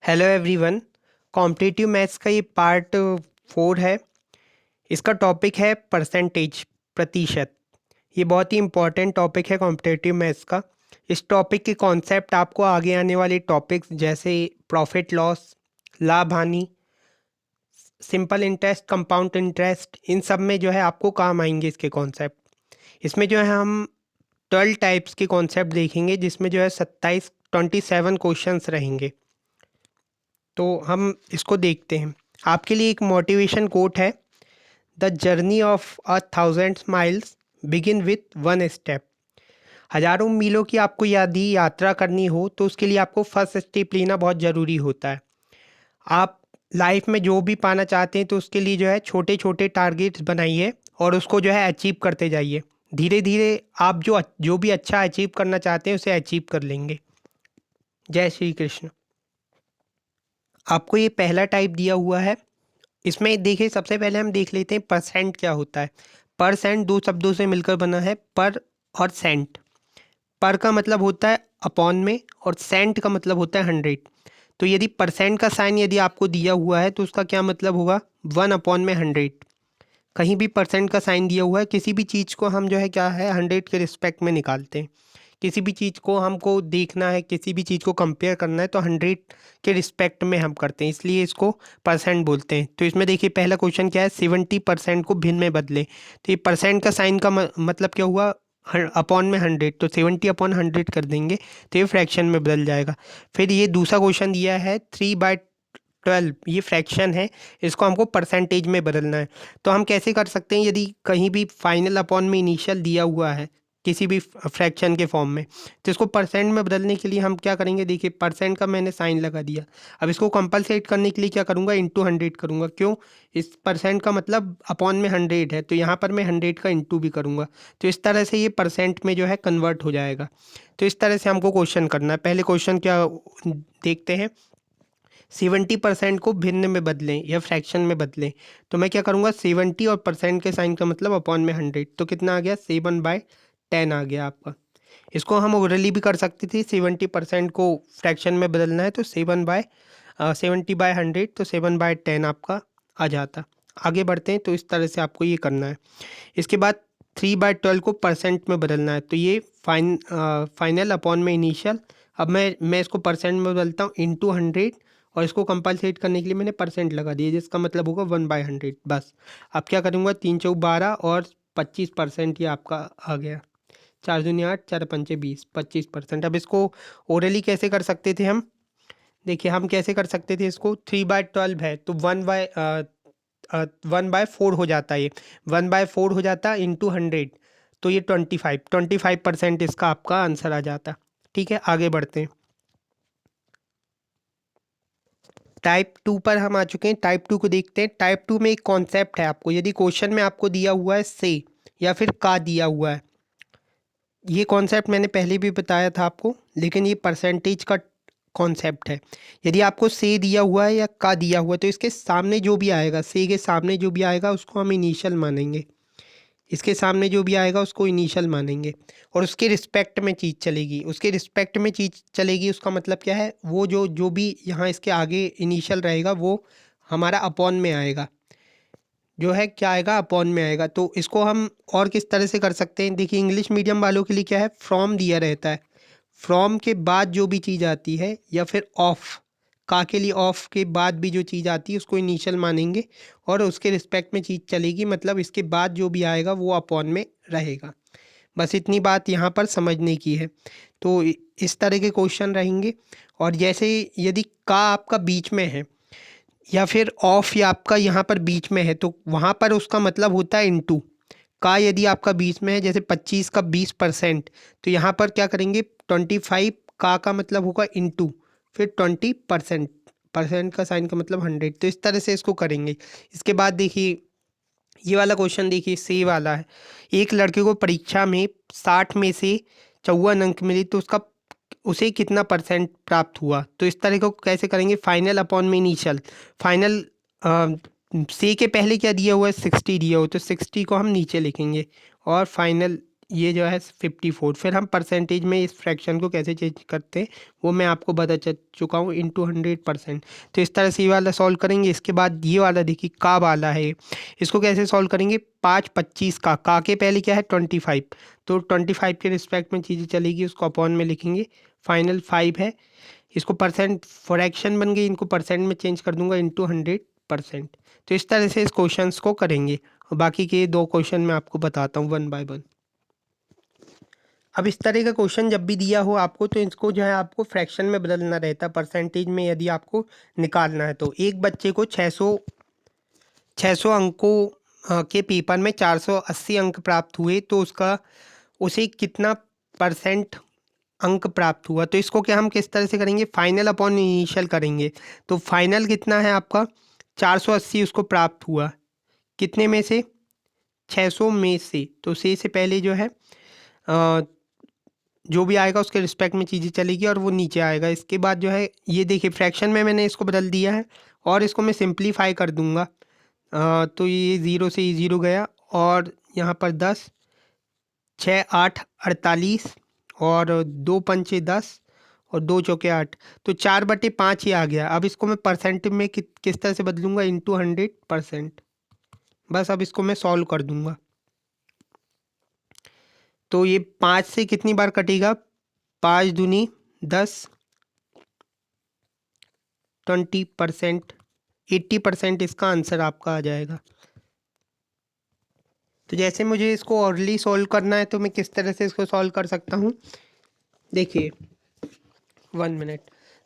Hello everyone. Competitive maths का ये part 4 है। इसका टॉपिक है परसेंटेज, प्रतिशत। ये बहुत ही इम्पॉर्टेंट टॉपिक है कॉम्पिटिटिव मैथ्स का। इस टॉपिक के कॉन्सेप्ट आपको आगे आने वाले टॉपिक्स जैसे प्रॉफिट लॉस, लाभ हानि, सिंपल इंटरेस्ट, कंपाउंड इंटरेस्ट, इन सब में जो है आपको काम आएंगे इसके कॉन्सेप्ट। इसमें जो है हम 12 टाइप्स के कॉन्सेप्ट देखेंगे, जिसमें जो है 27 क्वेश्चंस रहेंगे। तो हम इसको देखते हैं। आपके लिए एक मोटिवेशन कोट है, the journey of 1,000 miles begin with one step. हजारों मीलों की आपको यदि यात्रा करनी हो तो उसके लिए आपको फर्स्ट स्टेप लेना बहुत ज़रूरी होता है। आप लाइफ में जो भी पाना चाहते हैं तो उसके लिए जो है छोटे छोटे टारगेट्स बनाइए और उसको जो है अचीव करते जाइए। धीरे धीरे आप जो भी अच्छा अचीव करना चाहते हैं उसे अचीव कर लेंगे। जय श्री कृष्ण। आपको ये पहला टाइप दिया हुआ है। इसमें देखिए, सबसे पहले हम देख लेते हैं परसेंट क्या होता है। परसेंट दो शब्दों से मिलकर बना है, पर और सेंट। पर का मतलब होता है अपॉन में और सेंट का मतलब होता है 100। तो यदि परसेंट का साइन यदि आपको दिया हुआ है तो उसका क्या मतलब होगा, 1/100। कहीं भी परसेंट का साइन दिया हुआ है, किसी भी चीज़ को हम जो है क्या है 100 के रिस्पेक्ट में निकालते हैं। किसी भी चीज़ को हमको देखना है, किसी भी चीज़ को कंपेयर करना है तो 100 के रिस्पेक्ट में हम करते हैं, इसलिए इसको परसेंट बोलते हैं। तो इसमें देखिए पहला क्वेश्चन क्या है, 70% को भिन्न में बदले। तो ये परसेंट का साइन का मतलब क्या हुआ, अपॉन में 100, तो 70/100 कर देंगे तो ये फ्रैक्शन में बदल जाएगा। फिर ये दूसरा क्वेश्चन दिया है 3/12, ये फ्रैक्शन है, इसको हमको परसेंटेज में बदलना है। तो हम कैसे कर सकते हैं, यदि कहीं भी फाइनल अपॉन में इनिशियल दिया हुआ है किसी भी फ्रैक्शन के फॉर्म में, तो इसको परसेंट में बदलने के लिए हम क्या करेंगे, देखिए परसेंट का मैंने साइन लगा दिया। अब इसको कंपलसेट करने के लिए क्या करूँगा, इंटू 100 करूँगा। क्यों, इस परसेंट का मतलब अपॉन में 100 है, तो यहाँ पर मैं 100 का इंटू भी करूँगा। तो इस तरह से ये परसेंट में जो है कन्वर्ट हो जाएगा। तो इस तरह से हमको क्वेश्चन करना है। पहले क्वेश्चन क्या देखते हैं, 70% को भिन्न में बदलें या फ्रैक्शन में बदलें। तो मैं क्या करूँगा, 70 और परसेंट के साइन का मतलब अपॉन में 100, तो कितना आ गया, 7/10 आ गया आपका। इसको हम ओवरली भी कर सकते थे, 70% को फ्रैक्शन में बदलना है तो 70/100, तो 7/10 आपका आ जाता। आगे बढ़ते हैं, तो इस तरह से आपको ये करना है। इसके बाद 3/12 को परसेंट में बदलना है, तो ये फाइनल अपॉन में इनिशियल। अब मैं इसको परसेंट में बदलता हूँ, इंटू 100, और इसको कंपलसेट करने के लिए मैंने परसेंट लगा दिया, जिसका मतलब होगा 1/100। बस अब क्या करूँगा, 3 चौक 12 और 25% ये आपका आ गया। 4 दूनी 8, 4 पंचे 20, 25%। अब इसको ओरली कैसे कर सकते थे हम, देखिए हम कैसे कर सकते थे इसको, 3/12 है तो 1/4 हो जाता है, ये 1/4 हो जाता इंटू 100, तो ये 25% इसका आपका आंसर आ जाता। ठीक है, आगे बढ़ते हैं। टाइप 2 पर हम आ चुके हैं। टाइप 2 को देखते हैं। टाइप 2 में एक कॉन्सेप्ट है, आपको यदि क्वेश्चन में आपको दिया हुआ है से या फिर का दिया हुआ है, ये कॉन्सेप्ट मैंने पहले भी बताया था आपको, लेकिन ये परसेंटेज का कॉन्सेप्ट है। यदि आपको से दिया हुआ है या का दिया हुआ है तो इसके सामने जो भी आएगा, से के सामने जो भी आएगा उसको हम इनिशियल मानेंगे। इसके सामने जो भी आएगा उसको इनिशियल मानेंगे और उसके रिस्पेक्ट में चीज़ चलेगी। उसके रिस्पेक्ट में चीज़ चलेगी उसका मतलब क्या है, वो जो जो भी यहाँ इसके आगे इनिशियल रहेगा वो हमारा अपॉन में आएगा, जो है क्या आएगा, अपॉन में आएगा। तो इसको हम और किस तरह से कर सकते हैं, देखिए इंग्लिश मीडियम वालों के लिए क्या है, फ्रॉम दिया रहता है। फ्रॉम के बाद जो भी चीज़ आती है, या फिर ऑफ, का के लिए ऑफ के बाद भी जो चीज़ आती है उसको इनिशियल मानेंगे और उसके रिस्पेक्ट में चीज़ चलेगी, मतलब इसके बाद जो भी आएगा वो अपॉन में रहेगा। बस इतनी बात यहाँ पर समझने की है। तो इस तरह के क्वेश्चन रहेंगे। और जैसे यदि का आपका बीच में है या फिर ऑफ या आपका यहाँ पर बीच में है, तो वहाँ पर उसका मतलब होता है इनटू। का यदि आपका बीच में है, जैसे 25 का 20%, तो यहाँ पर क्या करेंगे, 25 का मतलब होगा इनटू, फिर 20%, परसेंट का साइन का मतलब 100। तो इस तरह से इसको करेंगे। इसके बाद देखिए ये वाला क्वेश्चन, देखिए सी वाला है, एक लड़के को परीक्षा में 60 में से 54 अंक मिले तो उसका उसे कितना परसेंट प्राप्त हुआ। तो इस तरह को कैसे करेंगे, फाइनल अपॉन में इनिशियल। फाइनल सी के पहले क्या दिया हुआ है, 60 दिया हुआ, तो 60 को हम नीचे लिखेंगे और फाइनल ये जो है 54। फिर हम परसेंटेज में इस फ्रैक्शन को कैसे चेंज करते हैं वो मैं आपको बता चुका हूँ, इंटू 100%। तो इस तरह से ये वाला सॉल्व करेंगे। इसके बाद ये वाला देखिए का वाला है, इसको कैसे सॉल्व करेंगे। 5 25 का के पहले क्या है 25, तो 25 के रिस्पेक्ट में चीज़ें चलेगी, उसको अपॉन में लिखेंगे। फाइनल 5 है, इसको परसेंट फ्रैक्शन बन गई, इनको परसेंट में चेंज कर दूंगा इंटू 100%। तो इस तरह से इस क्वेश्चन को करेंगे, और बाकी के 2 क्वेश्चन मैं आपको बताता हूँ 1 बाय 1। अब इस तरह का क्वेश्चन जब भी दिया हो आपको, तो इसको जो है आपको फ्रैक्शन में बदलना रहता है। परसेंटेज में यदि आपको निकालना है, तो एक बच्चे को 600 अंकों के पेपर में 480 अंक प्राप्त हुए, तो उसे कितना परसेंट अंक प्राप्त हुआ। तो इसको क्या हम किस तरह से करेंगे, फाइनल अपॉन इनिशियल करेंगे। तो फाइनल कितना है आपका 480 उसको प्राप्त हुआ, कितने में से 600 में से। तो से पहले जो है जो भी आएगा उसके रिस्पेक्ट में चीज़ें चलेगी और वो नीचे आएगा। इसके बाद जो है ये देखिए फ्रैक्शन में मैंने इसको बदल दिया है, और इसको मैं सिंप्लीफाई कर दूंगा। तो ये 0 से ये 0 गया, और यहाँ पर 10 6 8 48, और 2 पंचे 10, और 2 चौके 8, तो 4/5 ही आ गया। अब इसको मैं परसेंट में किस तरह से बदलूंगा, इंटू 100%। बस अब इसको मैं सॉल्व कर दूंगा। तो ये 5 से कितनी बार कटेगा, 5 दूनी 10, 20%, 80% इसका आंसर आपका आ जाएगा। तो जैसे मुझे इसको ऑर्डरली सॉल्व करना है, तो मैं किस तरह से इसको सॉल्व कर सकता हूँ, देखिए 1 मिनट।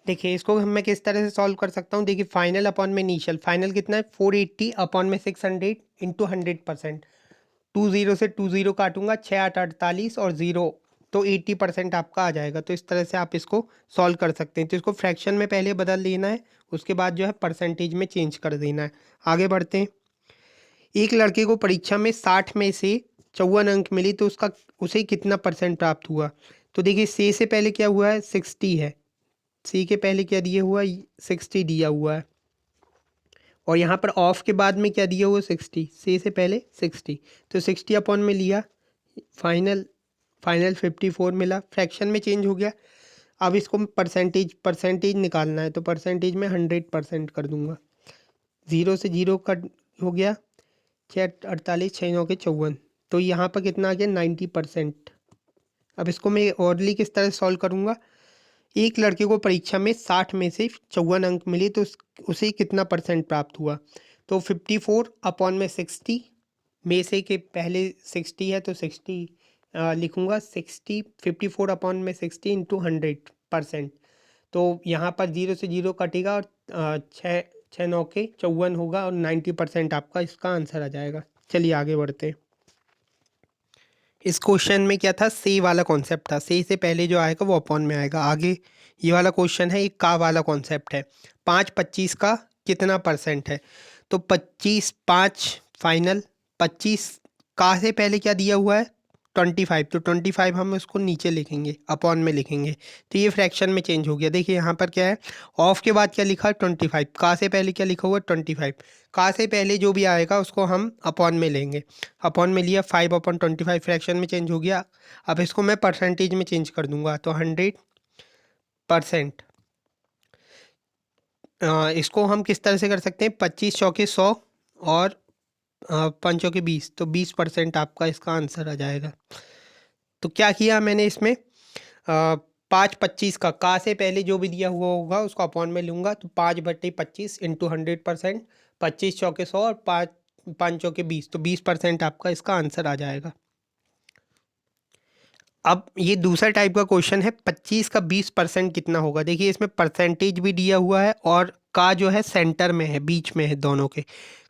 देखिए इसको मैं किस तरह से सॉल्व कर सकता हूँ। देखिए फाइनल अपॉन में इनिशियल, फाइनल कितना है 480 अपॉन में 600 इंटू 100%। 20 से 20 काटूंगा, 6 8 48 और 0, तो 80% आपका आ जाएगा। तो इस तरह से आप इसको सॉल्व कर सकते हैं। तो इसको फ्रैक्शन में पहले बदल लेना है, उसके बाद जो है परसेंटेज में चेंज कर देना है। आगे बढ़ते हैं। एक लड़के को परीक्षा में 60 में से 54 अंक मिली, तो उसे कितना परसेंट प्राप्त हुआ। तो देखिए से पहले क्या हुआ है 60 है, सी के पहले क्या दिया हुआ है 60 दिया हुआ है, और यहाँ पर ऑफ के बाद में क्या दिया हुआ 60, से पहले 60, तो 60 अपॉन में लिया, फाइनल 54 मिला, फ्रैक्शन में चेंज हो गया। अब इसको परसेंटेज निकालना है, तो परसेंटेज में 100% कर दूंगा। 0 से 0 कट हो गया, 6 48 6 9 के 54, तो यहाँ पर कितना आ गया 90%। अब इसको मैं ऑर्डरली किस तरह से सॉल्व करूँगा। एक लड़के को परीक्षा में 60 में से 54 अंक मिले, तो उसे कितना परसेंट प्राप्त हुआ। तो 54 अपॉन में 60, में से के पहले 60 है, तो 60 लिखूँगा। 60 54 अपॉन में 60 इंटू 100%। तो यहाँ पर 0 से 0 कटेगा, और 6 9 के 54 होगा, और 90% आपका इसका आंसर आ जाएगा। चलिए आगे बढ़ते हैं। इस क्वेश्चन में क्या था, से वाला कॉन्सेप्ट था, से पहले जो आएगा वो अपॉन में आएगा। आगे ये वाला क्वेश्चन है, एक का वाला कॉन्सेप्ट है। 5 25 का कितना परसेंट है। तो 25 5 फाइनल 25 का से पहले क्या दिया हुआ है 25, तो 25 हम उसको नीचे लिखेंगे, अपॉन में लिखेंगे। तो ये फ्रैक्शन में चेंज हो गया। देखिए यहाँ पर क्या है, ऑफ के बाद क्या लिखा है 25, का से पहले क्या लिखा हुआ है 25, का से पहले जो भी आएगा उसको हम अपॉन में लेंगे। अपॉन में लिया, 5/25 फ्रैक्शन में चेंज हो गया। अब इसको मैं परसेंटेज में चेंज कर दूंगा, तो 100%। इसको हम किस तरह से कर सकते हैं, 25 चौके 100, और 5 चौके 20, तो 20% आपका इसका आंसर आ जाएगा। तो क्या किया मैंने इसमें, 5 25 का से पहले जो भी दिया हुआ होगा उसको अपॉन में लूँगा, तो 5/25 इंटू 100%, 25 चौके 100 और 5 चौके 20, तो 20% आपका इसका आंसर आ जाएगा। अब ये दूसरा टाइप का क्वेश्चन है, 25 का 20% कितना होगा। देखिए इसमें परसेंटेज भी दिया हुआ है, और का जो है सेंटर में है, बीच में है दोनों के।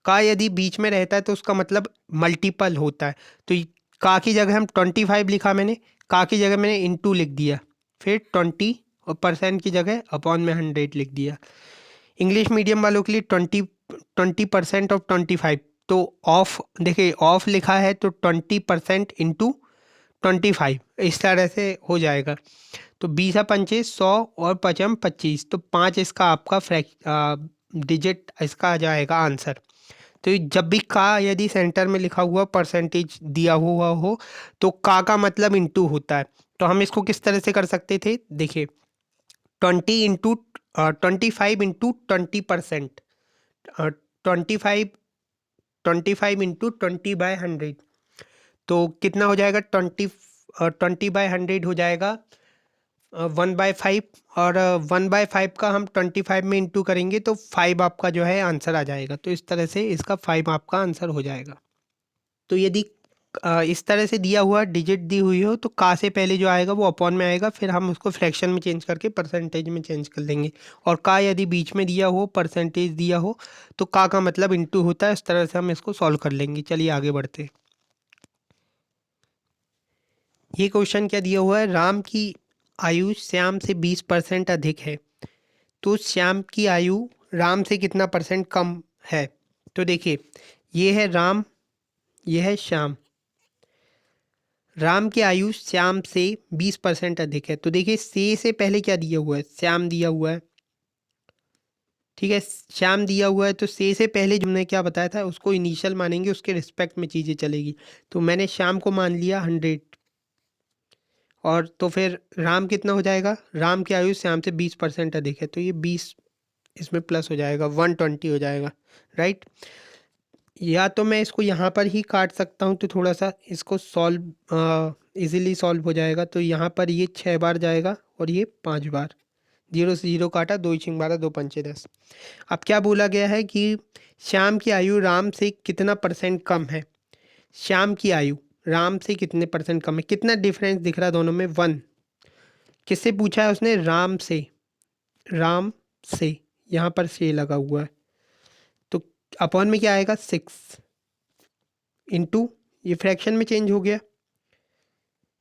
का यदि बीच में रहता है तो उसका मतलब मल्टीपल होता है। तो का की जगह हम 25 लिखा मैंने, का की जगह मैंने इंटू लिख दिया, फिर 20, और परसेंट की जगह अपॉन में 100 लिख दिया। इंग्लिश मीडियम वालों के लिए 20% ऑफ 25, तो ऑफ देखिए ऑफ लिखा है, तो 20% इंटू 25 इस तरह से हो जाएगा। तो 20 पंचे 100 और 5 25, तो 5 इसका आपका डिजिट इसका आ जाएगा आंसर। तो जब भी का यदि सेंटर में लिखा हुआ परसेंटेज दिया हुआ हो तो का मतलब इंटू होता है। तो हम इसको किस तरह से कर सकते थे, देखिए 25 इंटू 25 25 इंटू 20/100, तो कितना हो जाएगा 20/100 हो जाएगा 1/5, और 1/5 का हम 25 में इंटू करेंगे तो 5 आपका जो है आंसर आ जाएगा। तो इस तरह से इसका 5 आपका आंसर हो जाएगा। तो यदि इस तरह से दिया हुआ डिजिट दी हुई हो तो का से पहले जो आएगा वो अपॉन में आएगा, फिर हम उसको फ्रैक्शन में चेंज करके परसेंटेज में चेंज कर देंगे। और का यदि बीच में दिया हो, परसेंटेज दिया हो, तो का मतलब इंटू होता है। इस तरह से हम इसको सॉल्व कर लेंगे। चलिए आगे बढ़ते हैं। ये क्वेश्चन क्या दिया हुआ है, राम की आयु श्याम से 20% अधिक है, तो श्याम की आयु राम से कितना परसेंट कम है। तो देखिए ये है राम, ये है श्याम। राम की आयु श्याम से 20% अधिक है, तो देखिए से पहले क्या दिया हुआ है, श्याम दिया हुआ है। ठीक है, श्याम दिया हुआ है तो से पहले जो हमने क्या बताया था उसको इनिशियल मानेंगे, उसके रिस्पेक्ट में चीज़ें चलेगी। तो मैंने श्याम को मान लिया 100, और तो फिर राम कितना हो जाएगा, राम की आयु श्याम से 20% अधिक है, तो ये 20 इसमें प्लस हो जाएगा, 120 हो जाएगा, राइट। या तो मैं इसको यहाँ पर ही काट सकता हूँ, तो थोड़ा सा इसको सॉल्व इजीली सॉल्व हो जाएगा। तो यहाँ पर ये 6 बार जाएगा और ये 5 बार, 0 से 0 काटा, 2 6 12 2 5 10। अब क्या बोला गया है कि श्याम की आयु राम से कितना परसेंट कम है। श्याम की आयु राम से कितने परसेंट कम है, कितना डिफरेंस दिख रहा है दोनों में, 1। किससे पूछा है उसने, राम से, राम से, यहाँ पर से लगा हुआ है, तो अपॉन में क्या आएगा 6 इंटू, ये फ्रैक्शन में चेंज हो गया।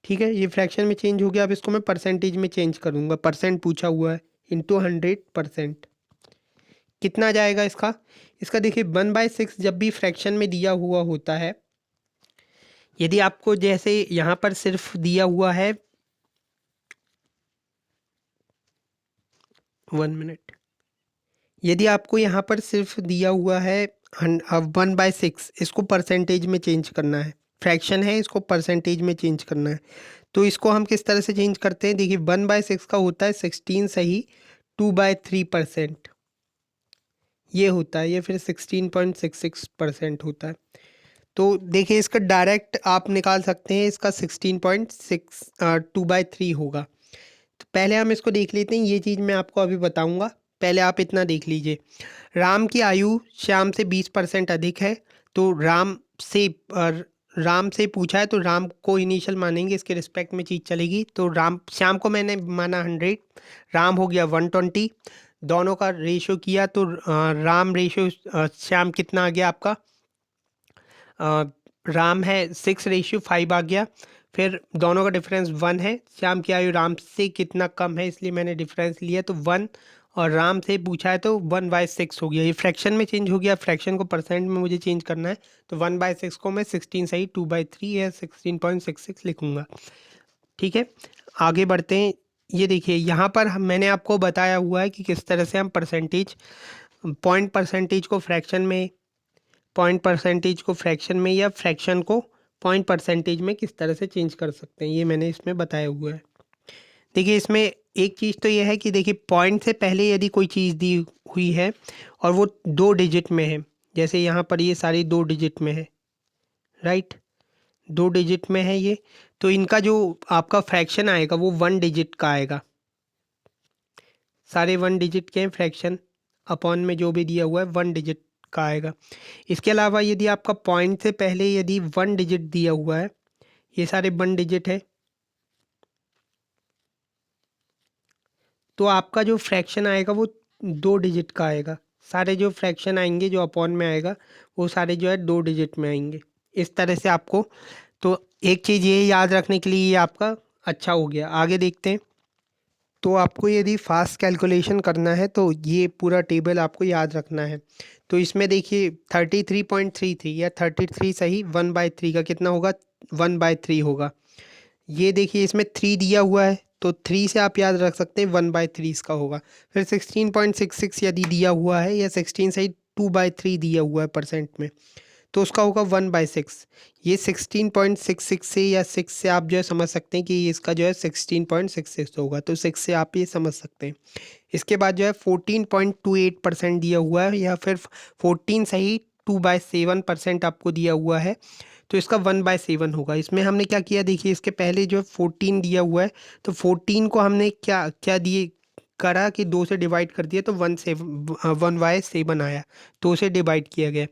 ठीक है, ये फ्रैक्शन में चेंज हो गया। अब इसको मैं परसेंटेज में चेंज करूँगा, परसेंट पूछा हुआ है, इंटू 100%। कितना जाएगा इसका, इसका देखिए 1/6 जब भी फ्रैक्शन में दिया हुआ होता है, यदि आपको जैसे यहाँ पर सिर्फ दिया हुआ है, 1 मिनट, यदि आपको यहाँ पर सिर्फ दिया हुआ है 1/6, इसको परसेंटेज में चेंज करना है, फ्रैक्शन है इसको परसेंटेज में चेंज करना है, तो इसको हम किस तरह से चेंज करते हैं, देखिए 1/6 का होता है 16 सही 2/3%, ये होता है, ये फिर 16.66% होता है। तो देखिए इसका डायरेक्ट आप निकाल सकते हैं, इसका 16.6 2/3 होगा। तो पहले हम इसको देख लेते हैं, ये चीज़ मैं आपको अभी बताऊंगा, पहले आप इतना देख लीजिए। राम की आयु श्याम से 20% अधिक है, तो राम से पूछा है तो राम को इनिशियल मानेंगे, इसके रिस्पेक्ट में चीज़ चलेगी। तो राम, श्याम को मैंने माना 100, राम हो गया 120, दोनों का रेशो किया तो राम रेशो श्याम कितना आ गया आपका, राम है 6:5 आ गया, फिर दोनों का डिफरेंस 1 है। श्याम की आयु राम से कितना कम है, इसलिए मैंने डिफरेंस लिया तो 1, और राम से पूछा है तो 1/6 हो गया, ये फ्रैक्शन में चेंज हो गया, फ्रैक्शन को परसेंट में मुझे चेंज करना है, तो 1/6 को मैं 16 सही 2/3 या 16.66 लिखूंगा। ठीक है, आगे बढ़ते हैं। ये देखिए यहाँ पर मैंने आपको बताया हुआ है कि किस तरह से हम पॉइंट परसेंटेज को फ्रैक्शन में, पॉइंट परसेंटेज को फ्रैक्शन में, या फ्रैक्शन को पॉइंट परसेंटेज में किस तरह से चेंज कर सकते हैं, ये मैंने इसमें बताया हुआ है। देखिए इसमें एक चीज़ तो ये है कि देखिए पॉइंट से पहले यदि कोई चीज़ दी हुई है और वो 2 डिजिट में है, जैसे यहाँ पर ये सारी 2 डिजिट में है, राइट, 2 डिजिट में है ये, तो इनका जो आपका फ्रैक्शन आएगा वो 1 डिजिट का आएगा, सारे 1 डिजिट के हैं फ्रैक्शन, अपॉन में जो भी दिया हुआ है 1 डिजिट का आएगा। इसके अलावा यदि आपका पॉइंट से पहले यदि 1 डिजिट दिया हुआ है, ये सारे 1 डिजिट है, तो आपका जो फ्रैक्शन आएगा वो 2 डिजिट का आएगा, सारे जो फ्रैक्शन आएंगे जो अपॉन में आएगा वो सारे जो है 2 डिजिट में आएंगे, इस तरह से आपको। तो एक चीज़ ये याद रखने के लिए ये आपका अच्छा हो गया। आगे देखते हैं। तो आपको यदि फास्ट कैलकुलेशन करना है तो ये पूरा टेबल आपको याद रखना है। तो इसमें देखिए 33.33 या 33 सही 1/3 का कितना होगा, 1/3 होगा। ये देखिए इसमें 3 दिया हुआ है तो 3 से आप याद रख सकते हैं 1/3 इसका होगा। फिर 16.66 यदि दिया हुआ है या 16 सही 2/3 दिया हुआ है परसेंट में, तो उसका होगा 1/6। ये 16.66 से या 6 से आप जो है समझ सकते हैं कि इसका जो है 16.66 होगा, तो 6 से आप ये समझ सकते हैं। इसके बाद जो है 14.28% दिया हुआ है, या फिर 14 सही 2/7% आपको दिया हुआ है, तो इसका 1/7 होगा। इसमें हमने क्या किया देखिए, इसके पहले जो है 14 दिया हुआ है, तो 14 को हमने क्या क्या दिए करा कि 2 से डिवाइड कर दिया, तो 1/7 आया, 2 से डिवाइड किया गया।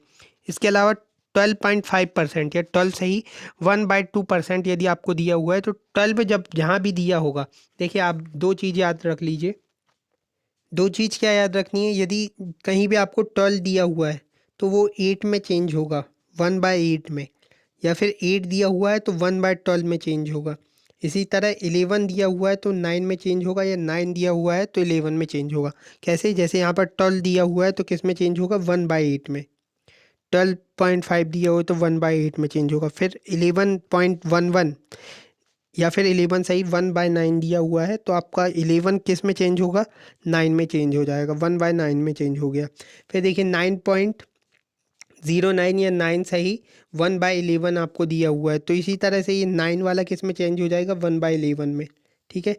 इसके अलावा 12.5% या 12 सही 1/2% यदि आपको दिया हुआ है, तो 12 जब जहाँ भी दिया होगा, देखिए आप दो चीज़ याद रख लीजिए। दो चीज़ क्या याद रखनी है, यदि कहीं भी आपको 12 दिया हुआ है तो वो 8 में चेंज होगा, 1/8 में, या फिर 8 दिया हुआ है तो 1/12 में चेंज होगा। इसी तरह 11 दिया हुआ है तो 9 में चेंज होगा, या 9 दिया हुआ है तो 11 में चेंज होगा। कैसे, जैसे यहाँ पर 12 दिया हुआ है तो किस में चेंज होगा, 1/8 में। 12.5 दिया हो तो 1/8 में चेंज होगा। फिर 11.11 या फिर 11 सही 1/9 दिया हुआ है, तो आपका 11 किस में चेंज होगा, 9 में चेंज हो जाएगा, 1/9 में चेंज हो गया। फिर देखिए 9.09 या 9 सही 1/11 आपको दिया हुआ है, तो इसी तरह से ये 9 वाला किस में चेंज हो जाएगा, 1/11 में। ठीक है।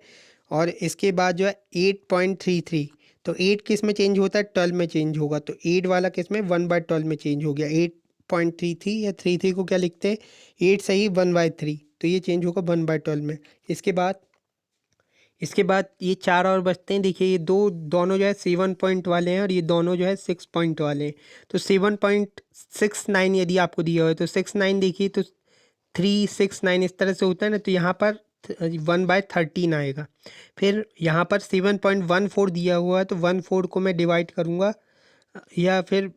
और इसके बाद जो है 8.33, तो 8 किस में चेंज होता है, 12 में चेंज होगा, तो 8 वाला किस में 1/12 में चेंज हो गया। 8.33 या 33 को क्या लिखते हैं, 8 सही 1/3, तो ये चेंज होगा 1/12 में। इसके बाद ये चार और बचते हैं। देखिए ये दोनों जो है 7 पॉइंट वाले हैं, और ये दोनों जो है 6 पॉइंट वाले हैं। तो 7.69 यदि आपको दिया हो तो 69 देखिए, तो 369 इस तरह से होता है ना, तो यहाँ पर 1/13 आएगा। फिर यहाँ पर 7.14 दिया हुआ है, तो 1/4 को मैं डिवाइड करूँगा, या फिर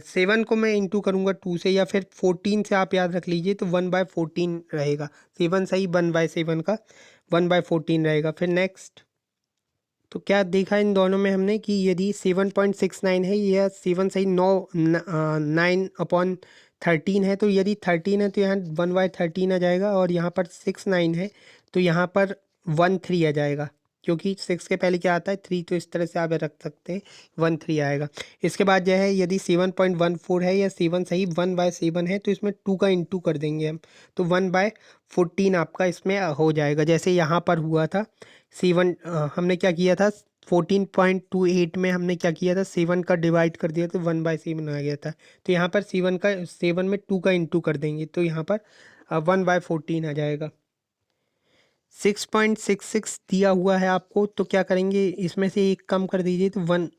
7 को मैं इंटू करूँगा 2 से, या फिर 14 से आप याद रख लीजिए, तो 1/14 रहेगा। 7 सही 1/7 का 1/14 रहेगा। फिर नेक्स्ट, तो क्या देखा इन दोनों में हमने कि यदि 7.69 है, या 7 सही 9/13 है, तो यदि 13 है तो यहाँ 1/13 आ जाएगा, और यहाँ पर 69 है तो यहाँ पर 13 आ जाएगा, क्योंकि 6 के पहले क्या आता है 3, तो इस तरह से आप रख सकते हैं 13 आएगा। इसके बाद जो है यदि 7.14 है, या 7 सही 1/7 है, तो इसमें 2 का इंटू कर देंगे हम, तो 1/14 आपका इसमें हो जाएगा। जैसे यहाँ पर हुआ था 7, हमने क्या किया था 14.28 में हमने क्या किया था, 7 का डिवाइड कर दिया तो 1/7 आ गया था। तो यहाँ पर 7 में 2 का इंटू कर देंगे, तो यहाँ पर 1/14 आ जाएगा। 6.66 दिया हुआ है आपको, तो क्या करेंगे, इसमें से एक कम कर दीजिए, तो 1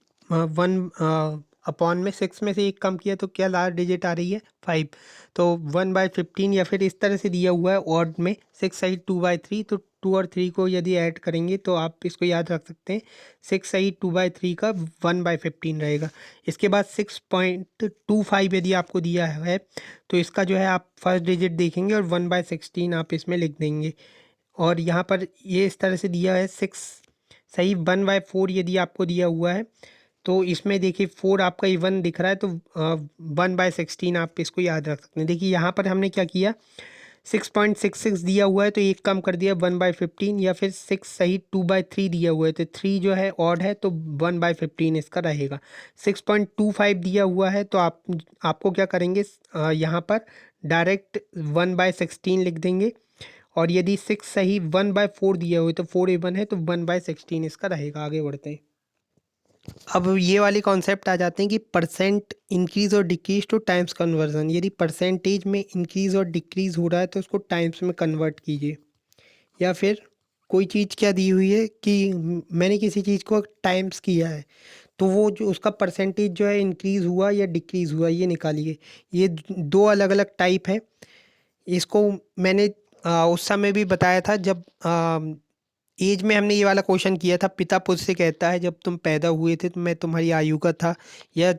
में 6 में से एक कम किया तो क्या लास्ट डिजिट आ रही है 5, तो 1/15, या फिर इस तरह से दिया हुआ है ऑड में 6 सही 2/3, तो 2 और 3 को यदि ऐड करेंगे तो आप इसको याद रख सकते हैं, 6 सही 2/3 का 1/15 रहेगा। इसके बाद 6.25 यदि आपको दिया है, तो इसका जो है आप फर्स्ट डिजिट देखेंगे और 1/16 आप इसमें लिख देंगे। और यहाँ पर ये इस तरह से दिया है 6 सही 1/4 यदि आपको दिया हुआ है, तो इसमें देखिए 4 आपका इवन दिख रहा है, तो 1/16 आप इसको याद रख सकते हैं। देखिए यहाँ पर हमने क्या किया, 6.66 दिया हुआ है तो एक कम कर दिया 1/15, या फिर 6 सही 2/3 दिया हुआ है, तो 3 जो है ऑड है तो 1/15 इसका रहेगा। 6.25 दिया हुआ है, तो आपको क्या करेंगे, यहाँ पर डायरेक्ट 1/16 लिख देंगे, और यदि 6 सही 1/4 दिया हुआ है तो 4 इवन है, तो 1/16 इसका रहेगा। आगे बढ़ते हैं। अब ये वाले कॉन्सेप्ट आ जाते हैं कि परसेंट इंक्रीज़ और डिक्रीज़ टू टाइम्स कन्वर्जन। यदि परसेंटेज में इंक्रीज़ और डिक्रीज़ हो रहा है तो उसको टाइम्स में कन्वर्ट कीजिए। या फिर कोई चीज़ क्या दी हुई है कि मैंने किसी चीज़ को टाइम्स किया है, तो वो जो उसका परसेंटेज जो है इंक्रीज़ हुआ या डिक्रीज़ हुआ, ये निकालिए। ये दो अलग अलग टाइप है। इसको मैंने उस समय भी बताया था जब एज में हमने ये वाला क्वेश्चन किया था। पिता पुत्र से कहता है, जब तुम पैदा हुए थे तो मैं तुम्हारी आयु का था, या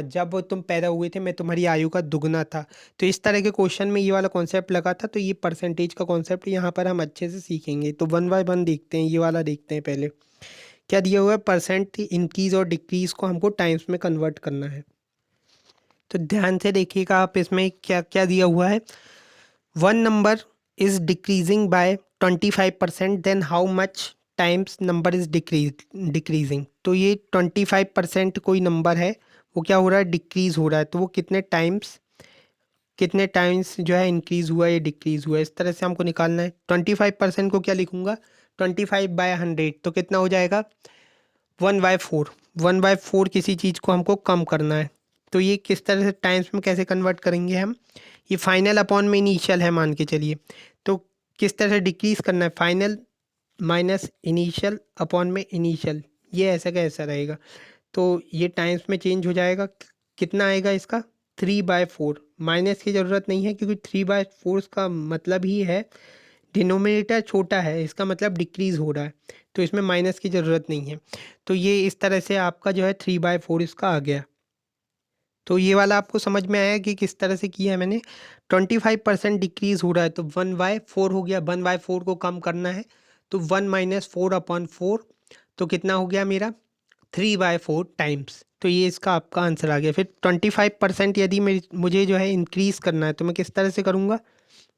जब तुम पैदा हुए थे मैं तुम्हारी आयु का दुगना था। तो इस तरह के क्वेश्चन में ये वाला कॉन्सेप्ट लगा था, तो ये परसेंटेज का कॉन्सेप्ट यहाँ पर हम अच्छे से सीखेंगे। तो 1 बाय 1 देखते हैं, ये वाला देखते हैं पहले। क्या दिया हुआ है, परसेंट इंक्रीज और डिक्रीज को हमको टाइम्स में कन्वर्ट करना है। तो ध्यान से देखिएगा आप, इसमें क्या क्या दिया हुआ है। 1 number is decreasing by 25%, then how much times number is decreasing। तो ये 25% कोई नंबर है, वो क्या हो रहा है, डिक्रीज़ हो रहा है। तो वो कितने टाइम्स जो है इंक्रीज़ हुआ या डिक्रीज़ हुआ, इस तरह से हमको निकालना है। 25% को क्या लिखूंगा, 25/100, तो कितना हो जाएगा, 1/4। 1/4 किसी चीज़ को हमको कम करना है। तो ये किस तरह से टाइम्स में कैसे कन्वर्ट करेंगे हम, ये फाइनल अपॉन में इनिशियल है मान के चलिए, तो किस तरह से डिक्रीज़ करना है, फाइनल माइनस इनिशियल अपॉन में इनिशियल, ये ऐसा का ऐसा रहेगा। तो ये टाइम्स में चेंज हो जाएगा, कितना आएगा इसका, 3/4। माइनस की ज़रूरत नहीं है क्योंकि 3/4 का मतलब ही है डिनोमिनेटर छोटा है, इसका मतलब डिक्रीज़ हो रहा है, तो इसमें माइनस की ज़रूरत नहीं है। तो ये इस तरह से आपका जो है 3/4 इसका आ गया। तो ये वाला आपको समझ में आया कि किस तरह से किया है मैंने। 25% डिक्रीज़ हो रहा है तो 1/4 हो गया, 1/4 को कम करना है तो 1-4/4, तो कितना हो गया मेरा, 3/4 टाइम्स। तो ये इसका आपका आंसर आ गया। फिर 25% यदि मुझे जो है इंक्रीज़ करना है तो मैं किस तरह से करूँगा,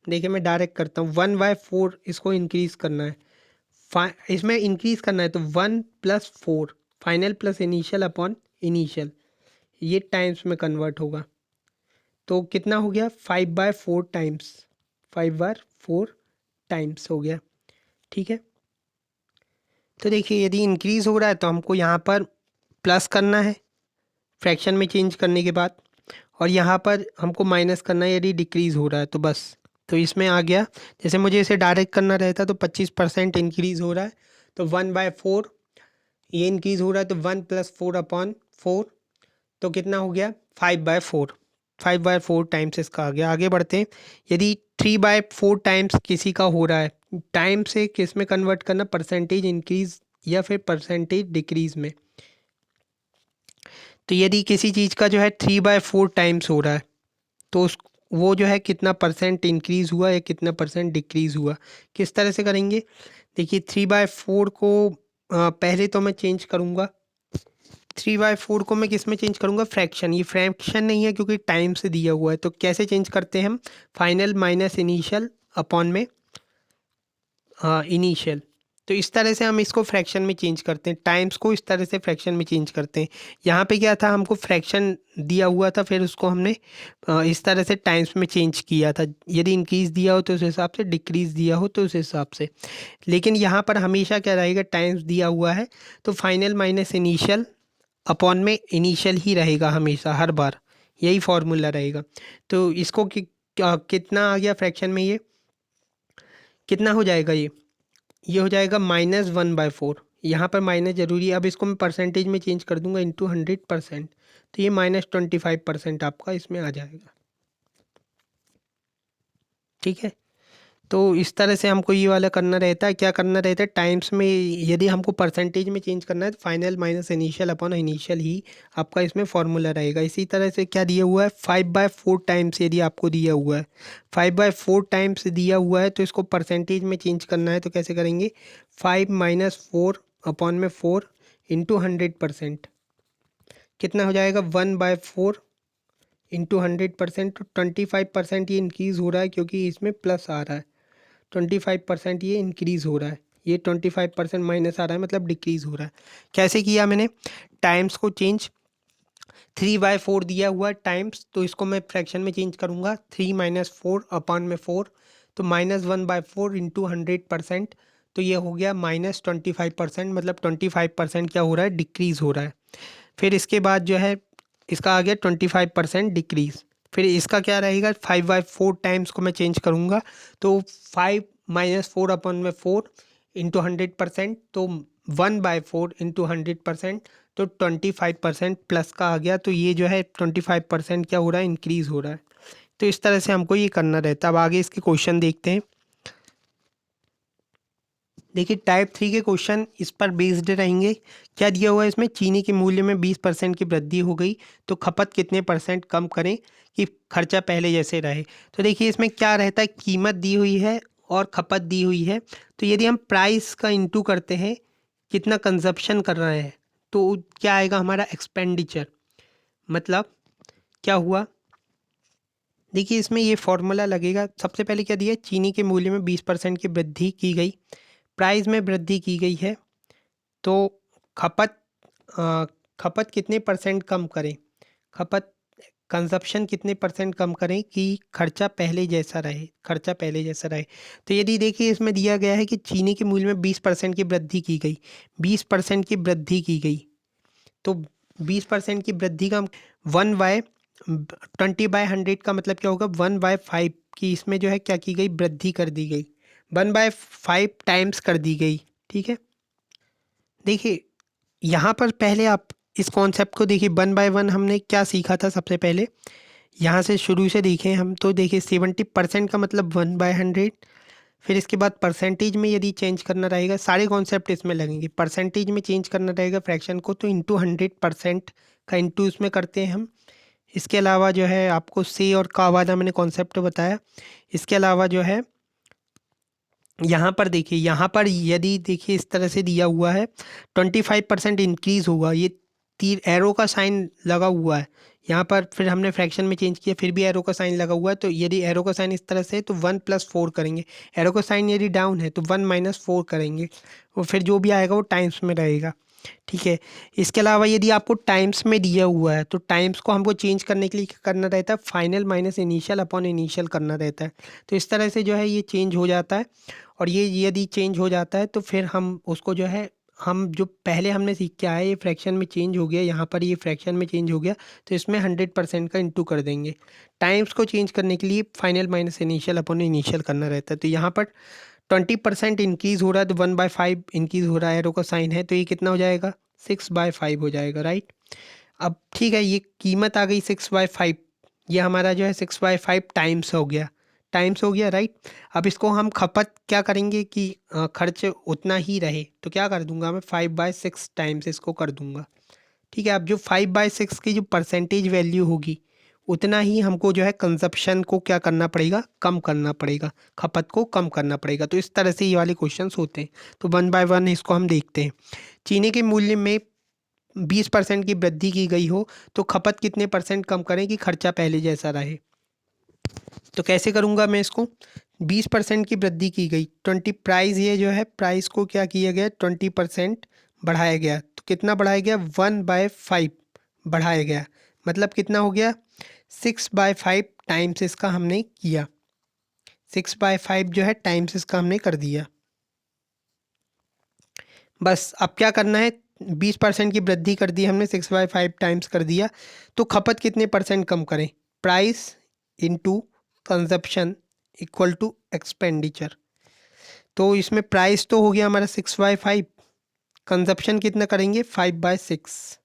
देखिए मैं डायरेक्ट करता हूँ, 1/4 इसको इंक्रीज़ करना है, इसमें इंक्रीज़ करना है तो 1+4 final plus initial upon initial, ये टाइम्स में कन्वर्ट होगा। तो कितना हो गया, 5/4 टाइम्स, 5/4 टाइम्स हो गया। ठीक है, तो देखिए यदि इंक्रीज़ हो रहा है तो हमको यहाँ पर प्लस करना है फ्रैक्शन में चेंज करने के बाद, और यहाँ पर हमको माइनस करना है यदि डिक्रीज़ हो रहा है तो बस। तो इसमें आ गया, जैसे मुझे इसे डायरेक्ट करना रहता तो 25% इंक्रीज़ हो रहा है तो 1/4, ये इंक्रीज़ हो रहा है तो 1+4/4, तो कितना हो गया, 5/4। 5/4 टाइम्स इसका आ गया। आगे बढ़ते हैं, यदि 3/4 टाइम्स किसी का हो रहा है, टाइम से किस में कन्वर्ट करना, परसेंटेज इंक्रीज या फिर परसेंटेज डिक्रीज में। तो यदि किसी चीज़ का जो है 3/4 टाइम्स हो रहा है तो उस वो जो है कितना परसेंट इंक्रीज हुआ या कितना परसेंट डिक्रीज हुआ, किस तरह से करेंगे। देखिए 3/4 को पहले तो मैं चेंज करूँगा, 3/4 को मैं किस में चेंज करूँगा, फ्रैक्शन, ये फ्रैक्शन नहीं है क्योंकि टाइम से दिया हुआ है, तो कैसे चेंज करते हैं हम, फाइनल माइनस इनिशियल अपॉन में इनिशियल। तो इस तरह से हम इसको फ्रैक्शन में चेंज करते हैं, टाइम्स को इस तरह से फ्रैक्शन में चेंज करते हैं। यहाँ पे क्या था, हमको फ्रैक्शन दिया हुआ था, फिर उसको हमने इस तरह से टाइम्स में चेंज किया था, यदि इंक्रीज़ दिया हो तो उस हिसाब से, डिक्रीज़ दिया हो तो उस हिसाब से। लेकिन यहाँ पर हमेशा क्या रहेगा, टाइम्स दिया हुआ है तो फाइनल माइनस इनिशियल अपॉन में इनिशियल ही रहेगा हमेशा, हर बार यही फॉर्मूला रहेगा। तो इसको कितना आ गया फ्रैक्शन में, ये कितना हो जाएगा, ये हो जाएगा -1/4। यहाँ पर माइनस जरूरी है, अब इसको मैं परसेंटेज में चेंज कर दूंगा इंटू 100%, तो ये -25% आपका इसमें आ जाएगा। ठीक है, तो इस तरह से हमको ये वाला करना रहता है। क्या करना रहता है, टाइम्स में यदि हमको परसेंटेज में चेंज करना है तो final minus initial upon initial ही आपका इसमें फॉर्मूला रहेगा। इसी तरह से क्या दिया हुआ है, 5/4 टाइम्स यदि आपको दिया हुआ है, 5/4 टाइम्स दिया हुआ है तो इसको परसेंटेज में चेंज करना है तो कैसे करेंगे, 5-4/4 इंटू 100%, कितना हो जाएगा, 1/4 इंटू 100%। तो 25% ये इंक्रीज़ हो रहा है क्योंकि इसमें प्लस आ रहा है, 25% ये इंक्रीज़ हो रहा है, ये 25% माइनस आ रहा है मतलब डिक्रीज़ हो रहा है। कैसे किया मैंने, टाइम्स को चेंज, 3/4 दिया हुआ है टाइम्स, तो इसको मैं फ्रैक्शन में चेंज करूँगा, 3-4 अपॉन में 4, तो -1/4 इंटू 100%, तो ये हो गया -25%, मतलब 25% क्या हो रहा है, डिक्रीज़ हो रहा है। फिर इसके बाद जो है इसका आ गया 25% डिक्रीज़। फिर इसका क्या रहेगा, 5/4 टाइम्स को मैं चेंज करूँगा तो 5-4 अपॉन में 4 इंटू 100%, तो 1/4 इंटू 100%, तो 25% प्लस का आ गया। तो ये जो है 25% क्या हो रहा है, इंक्रीज़ हो रहा है। तो इस तरह से हमको ये करना रहता है। अब आगे इसके क्वेश्चन देखते हैं। देखिए टाइप 3 के क्वेश्चन इस पर बेस्ड रहेंगे। क्या दिया हुआ है इसमें, चीनी के मूल्य में 20% की वृद्धि हो गई तो खपत कितने परसेंट कम करें कि खर्चा पहले जैसे रहे। तो देखिए इसमें क्या रहता है, कीमत दी हुई है और खपत दी हुई है, तो यदि हम प्राइस का इंटू करते हैं कितना कंजप्शन कर रहे हैं तो क्या आएगा हमारा, एक्सपेंडिचर। मतलब क्या हुआ, देखिए इसमें ये फॉर्मूला लगेगा। सबसे पहले क्या दिया है, चीनी के मूल्य में 20% की वृद्धि की गई, प्राइस में वृद्धि की गई है, तो खपत खपत कितने परसेंट कम करें। खपत कंजप्शन कितने परसेंट कम करें कि खर्चा पहले जैसा रहे, खर्चा पहले जैसा रहे। तो यदि देखिए इसमें दिया गया है कि चीनी के मूल्य में 20% की वृद्धि की गई, 20% की वृद्धि की गई, तो 20% की वृद्धि का 1/20/100 का मतलब क्या होगा, 1/5 की इसमें जो है क्या की गई, वृद्धि कर दी गई, 1/5 टाइम्स कर दी गई। ठीक है, देखिए यहाँ पर पहले आप इस कॉन्सेप्ट को देखिए, 1/1 हमने क्या सीखा था सबसे पहले, यहाँ से शुरू से देखें हम तो देखिए 70% का मतलब 1/100। फिर इसके बाद परसेंटेज में यदि चेंज करना रहेगा, सारे कॉन्सेप्ट इसमें लगेंगे। परसेंटेज में चेंज करना रहेगा फ्रैक्शन को, तो इंटू 100% का इंटू इसमें करते हैं हम। इसके अलावा जो है आपको से और का वाला मैंने कॉन्सेप्ट बताया। इसके अलावा जो है यहाँ पर देखिए, यहाँ पर यदि देखिए इस तरह से दिया हुआ है 25% इंक्रीज होगा, ये तीर एरो का साइन लगा हुआ है यहाँ पर, फिर हमने फ्रैक्शन में चेंज किया, फिर भी एरो का साइन लगा हुआ है। तो यदि एरो का साइन इस तरह से है तो 1+4 करेंगे, एरो का साइन यदि डाउन है तो 1-4 करेंगे, और फिर जो भी आएगा वो टाइम्स में रहेगा। ठीक है, इसके अलावा यदि आपको टाइम्स में दिया हुआ है तो टाइम्स को हमको चेंज करने के लिए क्या करना रहता है, final minus initial upon initial करना रहता है। तो इस तरह से जो है ये चेंज हो जाता है, और ये यदि चेंज हो जाता है तो फिर हम उसको जो है, हम जो पहले हमने सीख के आए ये फ्रैक्शन में चेंज हो गया, यहाँ पर ये फ्रैक्शन में चेंज हो गया, तो इसमें 100% का इंटू कर देंगे। टाइम्स को चेंज करने के लिए final minus initial upon initial करना रहता है। तो यहाँ पर 20% इंक्रीज हो रहा है तो 1/5 इंक्रीज हो रहा है, एरो का साइन है, तो ये कितना हो जाएगा, 6/5 हो जाएगा, राइट। अब ठीक है, ये कीमत आ गई 6/5, ये हमारा जो है 6/5 टाइम्स हो गया, टाइम्स हो गया, राइट। अब इसको हम खपत क्या करेंगे कि खर्च उतना ही रहे, तो क्या कर दूंगा मैं, 5/6 टाइम्स इसको कर दूंगा। ठीक है, अब जो 5/6 की जो परसेंटेज वैल्यू होगी, उतना ही हमको जो है कंजप्शन को क्या करना पड़ेगा, कम करना पड़ेगा, खपत को कम करना पड़ेगा। तो इस तरह से ये वाले क्वेश्चंस होते हैं। तो 1/1 इसको हम देखते हैं। चीनी के मूल्य में 20% की वृद्धि की गई हो तो खपत कितने परसेंट कम करें कि खर्चा पहले जैसा रहे। तो कैसे करूँगा मैं इसको, 20% की वृद्धि की गई, 20 प्राइस, ये जो है प्राइस को क्या किया गया, 20% बढ़ाया गया, तो कितना बढ़ाया गया, 1/5 बढ़ाया गया, मतलब कितना हो गया, 6/5 टाइम्स इसका हमने किया, 6/5 जो है टाइम्स इसका हमने कर दिया। बस अब क्या करना है, 20% की वृद्धि कर दी हमने, 6/5 टाइम्स कर दिया, तो खपत कितने परसेंट कम करें, price into consumption equal to expenditure. तो इसमें प्राइस तो हो गया हमारा 6/5, कंजप्शन कितना करेंगे, 5/6।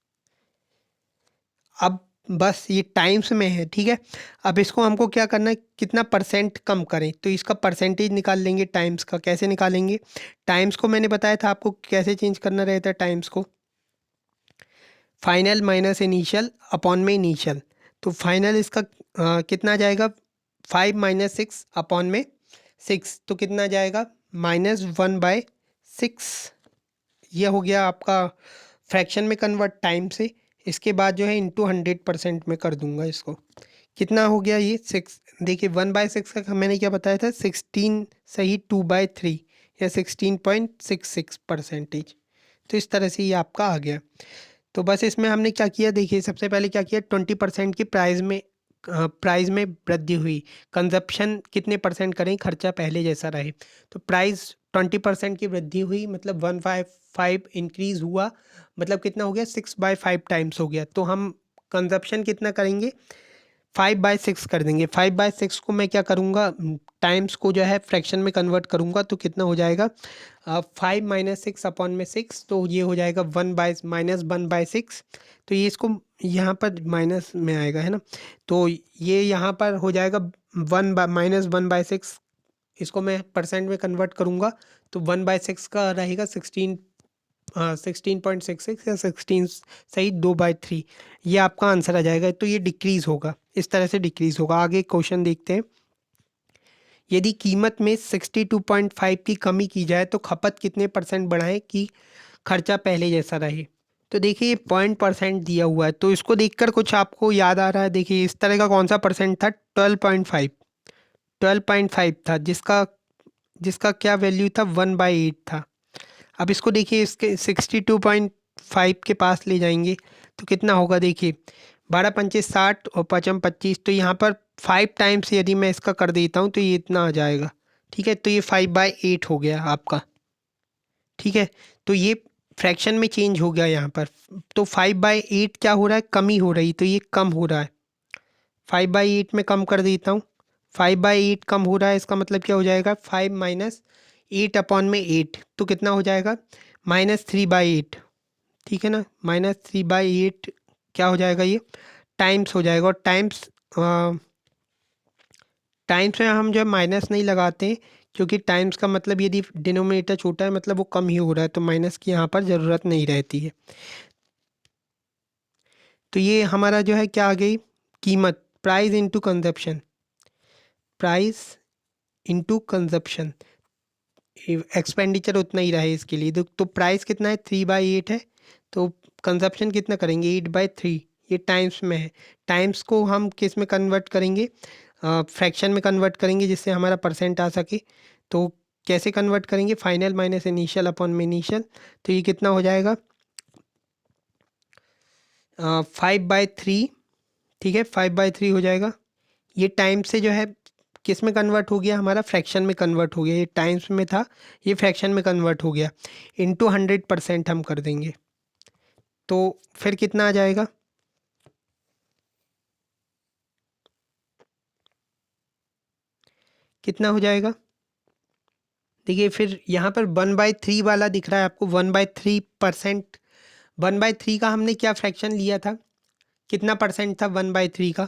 अब बस ये टाइम्स में है, ठीक है। अब इसको हमको क्या करना है, कितना परसेंट कम करें, तो इसका परसेंटेज निकाल लेंगे टाइम्स का। कैसे निकालेंगे, टाइम्स को मैंने बताया था आपको कैसे चेंज करना रहता है टाइम्स को, फाइनल माइनस इनिशियल अपॉन में इनिशियल। तो फाइनल इसका कितना जाएगा, 5-6 अपॉन में 6, तो कितना जाएगा, -1/6। ये हो गया आपका फ्रैक्शन में कन्वर्ट टाइम से। इसके बाद जो है इंटू 100% में कर दूंगा इसको, कितना हो गया ये 6। देखिए 1/6 का मैंने क्या बताया था, 16 सही 2/3 या 16.66%। तो इस तरह से ये आपका आ गया। तो बस इसमें हमने क्या किया, देखिए सबसे पहले क्या किया, 20% की प्राइस में वृद्धि हुई, कंजप्शन कितने परसेंट करें, खर्चा पहले जैसा रहे। तो प्राइस 20% की वृद्धि हुई, मतलब 1/5 इंक्रीज हुआ, मतलब कितना हो गया, 6/5 टाइम्स हो गया। तो हम कंजप्शन कितना करेंगे, 5/6 कर देंगे। 5/6 को मैं क्या करूँगा, टाइम्स को जो है फ्रैक्शन में कन्वर्ट करूँगा, तो कितना हो जाएगा, 5-6 अपॉन में 6, तो ये हो जाएगा -1/6। तो ये इसको यहाँ पर माइनस में आएगा, है ना। तो ये यहाँ पर हो जाएगा -1/6, इसको मैं परसेंट में कन्वर्ट करूँगा तो 1/6 का रहेगा 16.66 या 16 सही 2/3, ये आपका आंसर आ जाएगा। तो ये डिक्रीज होगा, इस तरह से डिक्रीज होगा। आगे क्वेश्चन देखते हैं, यदि कीमत में 62.5 की कमी की जाए तो खपत कितने परसेंट बढ़ाएं कि खर्चा पहले जैसा रहे। तो देखिए ये पॉइंट परसेंट दिया हुआ है, तो इसको देखकर कुछ आपको याद आ रहा है। देखिए इस तरह का कौन सा परसेंट था, 12.5, 12.5 था, जिसका जिसका क्या वैल्यू था, 1/8 था। अब इसको देखिए इसके 62.5 के पास ले जाएंगे तो कितना होगा, देखिए 12 पंचे 60 और पचम 25, तो यहाँ पर 5 टाइम्स यदि मैं इसका कर देता हूँ तो ये इतना आ जाएगा। ठीक है, तो ये 5/8 हो गया आपका। ठीक है, तो ये फ्रैक्शन में चेंज हो गया यहाँ पर। तो 5/8 क्या हो रहा है, कमी हो रही, तो ये कम हो रहा है। 5/8 में कम कर देता हूँ। 5/8 कम हो रहा है, इसका मतलब क्या हो जाएगा, 5 माइनस 8 अपॉन में 8, तो कितना हो जाएगा, -3/8। ठीक है ना, -3/8 क्या हो जाएगा, ये टाइम्स हो जाएगा। और टाइम्स में हम जो है माइनस नहीं लगाते, क्योंकि टाइम्स का मतलब यदि डिनोमिनेटर छोटा है मतलब वो कम ही हो रहा है, तो माइनस की यहाँ पर ज़रूरत नहीं रहती है। तो ये हमारा जो है क्या आ गई, कीमत, price into consumption. Price into consumption, expenditure उतना ही रहे इसके लिए। तो प्राइस कितना है, 3/8 है, तो कंजप्शन कितना करेंगे, 8/3। ये टाइम्स में है, टाइम्स को हम किस में कन्वर्ट करेंगे, फ्रैक्शन में कन्वर्ट करेंगे, जिससे हमारा परसेंट आ सके। तो कैसे कन्वर्ट करेंगे, फाइनल माइनस इनिशियल अपॉन में इनिशियल, तो ये कितना हो जाएगा, 5/3। ठीक है, 5/3 हो जाएगा। ये टाइम से जो है किस में कन्वर्ट हो गया, हमारा फ्रैक्शन में कन्वर्ट हो गया। ये टाइम्स में था, ये फ्रैक्शन में कन्वर्ट हो गया। इनटू 100% हम कर देंगे, तो फिर कितना आ जाएगा, कितना हो जाएगा, देखिए फिर यहाँ पर 1/3 वाला दिख रहा है आपको, 1/3%। 1/3 का हमने क्या फ्रैक्शन लिया था, कितना परसेंट था 1/3 का,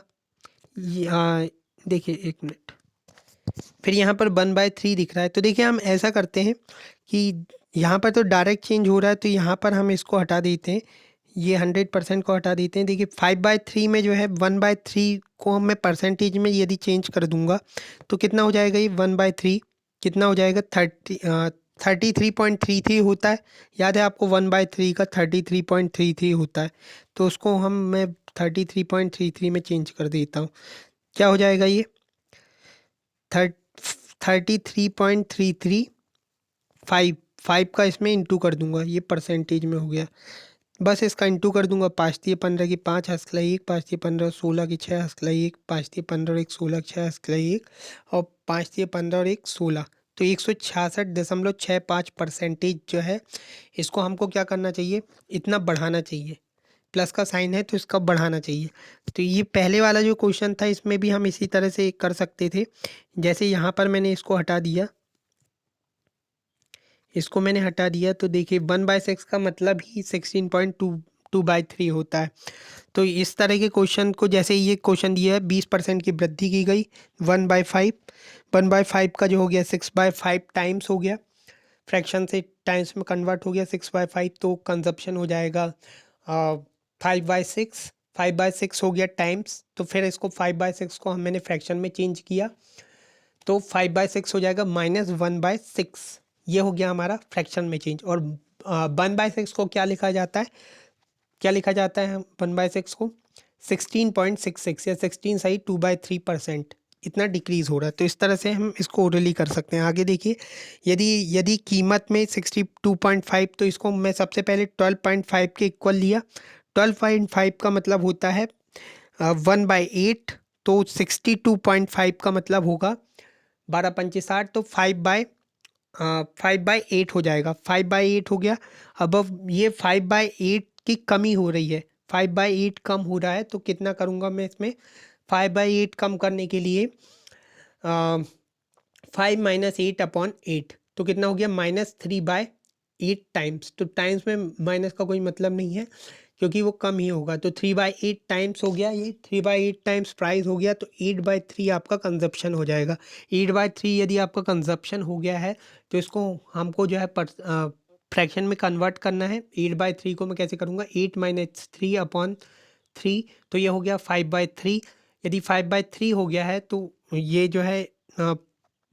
देखिए एक मिनट, फिर यहाँ पर 1/3 दिख रहा है। तो देखिए हम ऐसा करते हैं कि यहाँ पर तो डायरेक्ट चेंज हो रहा है, तो यहाँ पर हम इसको हटा देते हैं, ये 100% को हटा देते हैं। देखिए 5/3 में जो है 1/3 को हम मैं परसेंटेज में यदि चेंज कर दूंगा तो कितना हो जाएगा, ये 1/3 कितना हो जाएगा, 33.33 होता है। याद है आपको, 1/3 का 33.33 होता है, तो उसको मैं 33.33 में चेंज कर देता हूँ। क्या हो जाएगा ये, 33.33, 5 का इसमें इंटू कर दूंगा, ये परसेंटेज में हो गया। बस इसका इंटू कर दूंगा, 5×3 = 15 की 5 हस्कला 1, 5×3 = 16 की 6 हस्कला 1, 5×3 = 15 और 1 16 की 6 हस्कला 1, और 5×3 = 15 और 1 16, तो 166.65% जो है, इसको हमको क्या करना चाहिए, इतना बढ़ाना चाहिए। प्लस का साइन है तो इसका बढ़ाना चाहिए। तो ये पहले वाला जो क्वेश्चन था इसमें भी हम इसी तरह से कर सकते थे। जैसे यहाँ पर मैंने इसको हटा दिया, इसको मैंने हटा दिया, तो देखिए 1/6 का मतलब ही 16.22/3 होता है। तो इस तरह के क्वेश्चन को, जैसे ये क्वेश्चन दिया है 20% की वृद्धि की गई, 1/5, 1/5 का जो हो गया 6/5 टाइम्स हो गया, फ्रैक्शन से टाइम्स में कन्वर्ट हो गया 6/5, तो कंजप्शन हो जाएगा 5/6, 5/6 हो गया टाइम्स। तो फिर इसको 5/6 को मैंने फ्रैक्शन में चेंज किया, तो 5/6 हो जाएगा -1/6, ये हो गया हमारा फ्रैक्शन में चेंज। और 1/6 को क्या लिखा जाता है, क्या लिखा जाता है 1/6 को, 16.66 या 16 सही 2/3% इतना डिक्रीज हो रहा है। तो इस तरह से हम इसको ओरली कर सकते हैं। आगे देखिए, यदि यदि कीमत में 62.5, तो इसको मैं सबसे पहले 12.5 के इक्वल लिया। 12.5 का मतलब होता है 1/8, तो 62.5 का मतलब होगा 12×5 = 60, तो 5/8 हो जाएगा, 5/8 हो गया। अब ये 5/8 की कमी हो रही है, 5/8 कम हो रहा है, तो कितना करूँगा मैं इसमें, 5/8 कम करने के लिए 5 - 8/8, तो कितना हो गया, -3/8 टाइम्स। तो टाइम्स में माइनस का कोई मतलब नहीं है, क्योंकि वो कम ही होगा, तो 3/8 टाइम्स हो गया, ये 3/8 टाइम्स प्राइस हो गया, तो 8/3 आपका कंजप्शन हो जाएगा। 8/3 यदि आपका कंजप्शन हो गया है, तो इसको हमको जो है फ्रैक्शन में कन्वर्ट करना है। 8/3 को मैं कैसे करूँगा, 8 - 3/3, तो ये हो गया 5/3। यदि 5/3 हो गया है, तो ये जो है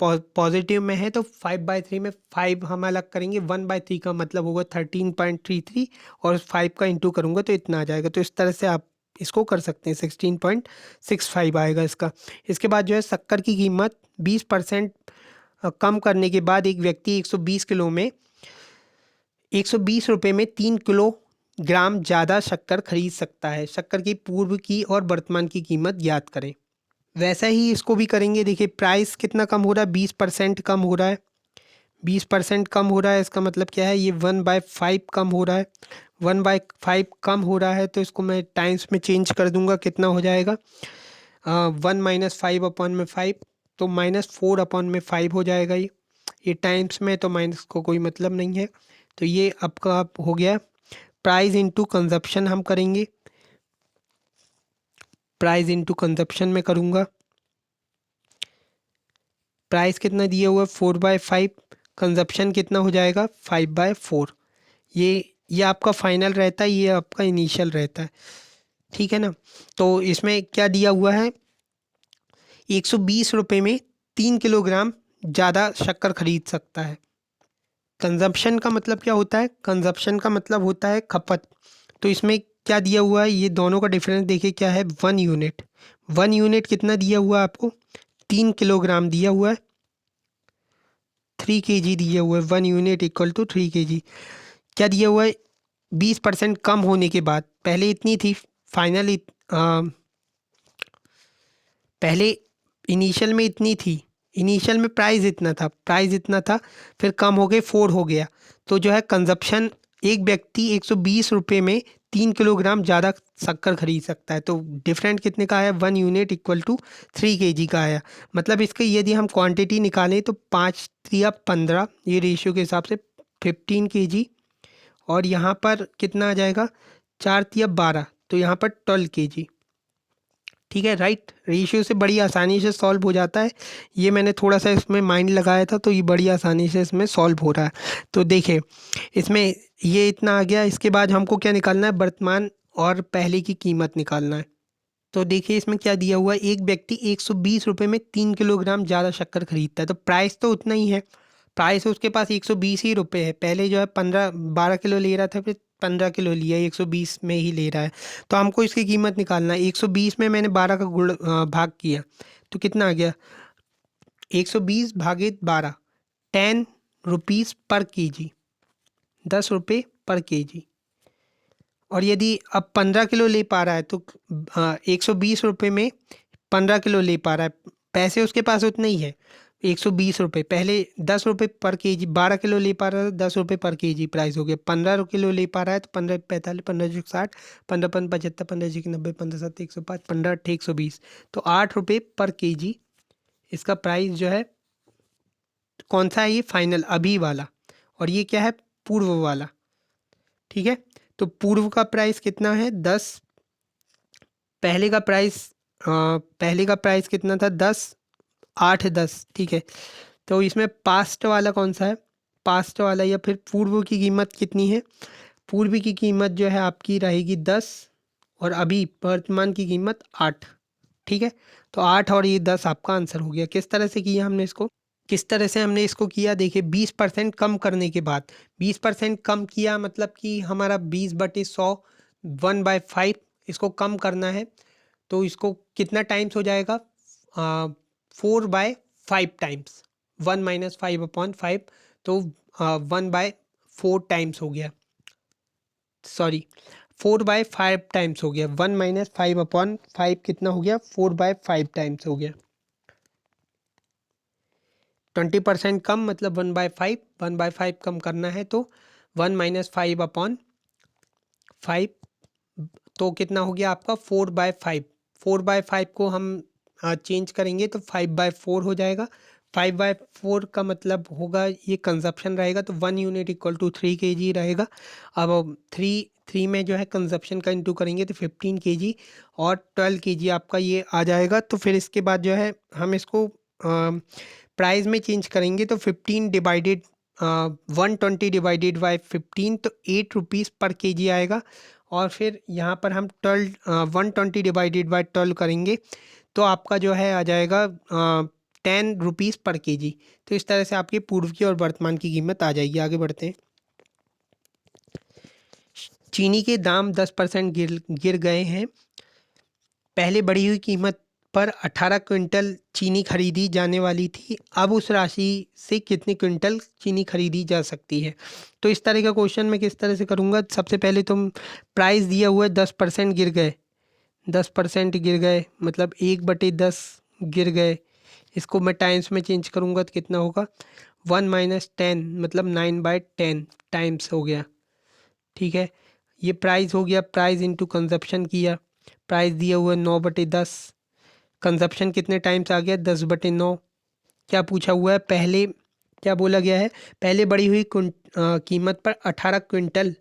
पॉजिटिव में है, तो 5/3 में 5 हम अलग करेंगे, 1/3 का मतलब होगा 13.33, और 5 का इंटू करूँगा तो इतना आ जाएगा। तो इस तरह से आप इसको कर सकते हैं, 16.65 आएगा इसका। इसके बाद जो है शक्कर की कीमत 20% कम करने के बाद एक व्यक्ति 120 किलो में 120 रुपये में 3 किलो ग्राम ज़्यादा शक्कर खरीद सकता है। शक्कर की पूर्व की और वर्तमान की कीमत ज्ञात करें। वैसा ही इसको भी करेंगे। देखिए प्राइस कितना कम हो रहा है, 20% कम हो रहा है। 20% कम हो रहा है, इसका मतलब क्या है, ये 1/5 कम हो रहा है। 1/5 कम हो रहा है तो इसको मैं टाइम्स में चेंज कर दूंगा। कितना हो जाएगा, 1 - 5/5, तो -4/5 हो जाएगा। ये टाइम्स में तो माइनस को कोई मतलब नहीं है। तो ये आपका हो गया। प्राइस इंटू कंजप्शन हम करेंगे। प्राइस इंटू कंजप्शन में करूँगा। प्राइस कितना दिया हुआ है, 4/5। कंजप्शन कितना हो जाएगा, 5/4। ये आपका फाइनल रहता है, ये आपका इनिशियल रहता है। ठीक है ना। तो इसमें क्या दिया हुआ है, 120 रुपये में 3 किलोग्राम ज़्यादा शक्कर खरीद सकता है। कंजप्शन का मतलब क्या होता है, कंजप्शन का मतलब होता है खपत। तो इसमें क्या दिया हुआ है, ये दोनों का डिफरेंस देखिए क्या है, 1 यूनिट। 1 यूनिट कितना दिया हुआ है आपको, 3 किलोग्राम दिया हुआ है। 3 kg दिया हुआ है, 1 यूनिट इक्वल टू 3 kg। क्या दिया हुआ है, 20% कम होने के बाद, पहले इतनी थी फाइनल, पहले इनिशियल में इतनी थी, इनिशियल में प्राइस इतना था, फिर कम हो गए 4 हो गया। तो जो है कंजप्शन, एक व्यक्ति 120 रुपये में 3 किलोग्राम ज़्यादा शक्कर खरीद सकता है। तो डिफरेंट कितने का आया, 1 यूनिट इक्वल टू 3 kg का आया। मतलब इसके यदि हम क्वांटिटी निकालें तो 5 या 15, ये रेशियो के हिसाब से 15 kg, और यहाँ पर कितना आ जाएगा, 4 या 12, तो यहाँ पर 12 kg। ठीक है, राइट। रेशियो से बड़ी आसानी से सॉल्व हो जाता है। ये मैंने थोड़ा सा इसमें माइंड लगाया था, तो ये बड़ी आसानी से इसमें सॉल्व हो रहा है। तो देखिए इसमें ये इतना आ गया। इसके बाद हमको क्या निकालना है, वर्तमान और पहले की कीमत निकालना है। तो देखिए इसमें क्या दिया हुआ है, एक व्यक्ति 120 रुपये में 3 किलोग्राम ज़्यादा शक्कर खरीदता है। तो प्राइस तो उतना ही है, प्राइस उसके पास 120 ही रुपये है। पहले जो है 12 किलो ले रहा था, फिर 15 किलो लिया, 120 में ही ले रहा है। तो हमको इसकी कीमत निकालना है। 120 में मैंने 12 का भाग किया, तो कितना आ गया, 120/12, 10 रुपीज़ पर kg, 10 रुपये पर kg। और यदि अब 15 किलो ले पा रहा है तो 120 रुपये में 15 किलो ले पा रहा है, पैसे उसके पास उतने ही है, 120 रुपये। पहले 10 रुपये पर kg, 12 किलो ले पा रहा था, 10 रुपये पर kg प्राइस हो गया। 15 किलो ले पा रहा है तो 15×45, 15×60, 15×5 = 75, 15×6 = 90, 15×7 = 105, 15×8 = 120, तो 8 रुपये पर kg इसका प्राइस जो है। कौन सा है ये, फाइनल अभी वाला, और ये क्या है, पूर्व वाला। ठीक है, तो पूर्व का प्राइस कितना है, 10। पहले का प्राइस कितना था, 10, 8, 10। ठीक है, तो इसमें पास्ट वाला कौन सा है, पास्ट वाला या फिर पूर्व की कीमत कितनी है, पूर्व की कीमत जो है आपकी रहेगी 10, और अभी वर्तमान की कीमत 8। ठीक है, तो 8 और ये 10 आपका आंसर हो गया। किस तरह से किया हमने इसको, किस तरह से हमने इसको किया, देखिए 20% कम करने के बाद, 20% कम किया मतलब कि हमारा 20/100, 1/5 इसको कम करना है। तो इसको कितना टाइम्स हो जाएगा, 4/5 टाइम्स, 1 - 5/5, तो 1/4 टाइम्स हो गया, सॉरी 4/5 टाइम्स हो गया। 1 - 5/5 कितना हो गया, 4/5 टाइम्स हो गया। 20% कम मतलब 1/5, 1/5 कम करना है तो 1 - 5/5, तो कितना हो गया आपका 4/5। 4/5 को हम चेंज करेंगे तो 5/4 हो जाएगा। 5/4 का मतलब होगा, ये कंजप्शन रहेगा, तो 1 यूनिट इक्वल टू 3 kg रहेगा। अब थ्री में जो है कंजप्शन का इंटू करेंगे तो 15 kg, और 12 kg आपका ये आ जाएगा। तो फिर इसके बाद जो है हम इसको प्राइस में चेंज करेंगे तो 15 डिवाइडेड 120 डिवाइडेड बाई 15, तो 8 रुपीज़ पर kg आएगा। और फिर यहाँ पर हम 120 डिवाइडेड बाई 12 करेंगे तो आपका जो है आ जाएगा 10 रुपीज़ पर kg। तो इस तरह से आपकी पूर्व की और वर्तमान की कीमत आ जाएगी। आगे बढ़ते हैं। चीनी के दाम 10% गिर गए हैं। पहले बढ़ी हुई कीमत पर 18 क्विंटल चीनी खरीदी जाने वाली थी, अब उस राशि से कितनी क्विंटल चीनी खरीदी जा सकती है। तो इस तरह का क्वेश्चन मैं किस तरह से करूँगा, सबसे पहले तुम प्राइस दिया हुआ है 10% गिर गए, 10% गिर गए मतलब 1/10 गिर गए। इसको मैं टाइम्स में चेंज करूँगा तो कितना होगा, 1 - 10 मतलब 9/10 टाइम्स हो गया। ठीक है, ये प्राइस हो गया, प्राइस इंटू कंजप्शन किया, प्राइस दिया हुआ है 9/10, कंजप्शन कितने टाइम्स आ गया 10/9। क्या पूछा हुआ है, पहले क्या बोला गया है, पहले बढ़ी हुई कीमत पर 18 क्विंटल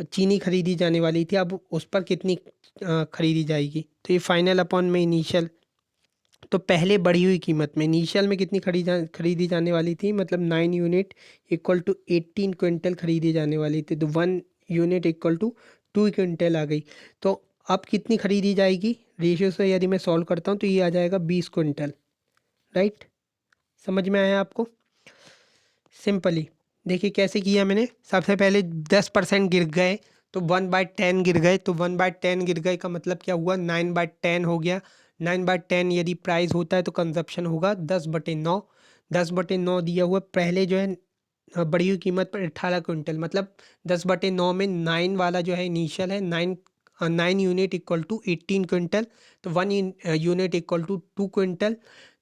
चीनी खरीदी जाने वाली थी, अब उस पर कितनी खरीदी जाएगी। तो ये फाइनल अपॉन में इनिशियल, तो पहले बढ़ी हुई कीमत में इनिशियल में कितनी खरीदी जाने वाली थी, मतलब 9 यूनिट इक्वल टू 18 क्विंटल खरीदी जाने वाली थी, तो 1 यूनिट इक्वल टू 2 क्विंटल आ गई। तो अब कितनी खरीदी जाएगी, रेशियो से यदि मैं सॉल्व करता हूँ तो ये आ जाएगा 20 क्विंटल। राइट, समझ में आया आपको। सिंपली देखिए कैसे किया मैंने, सबसे पहले 10% गिर गए तो 1/10 गिर गए, तो 1/10 गिर गए का मतलब क्या हुआ, 9/10 हो गया। 9/10 यदि प्राइस होता है तो कंजप्शन होगा 10/9। 10/9 दिया हुआ पहले जो है बढ़ी हुई कीमत पर 18 क्विंटल, मतलब 10/9 में 9 वाला जो है इनिशियल है, 9 यूनिट इक्वल टू 18 क्विंटल, तो 1 यूनिट इक्वल टू 2 क्विंटल।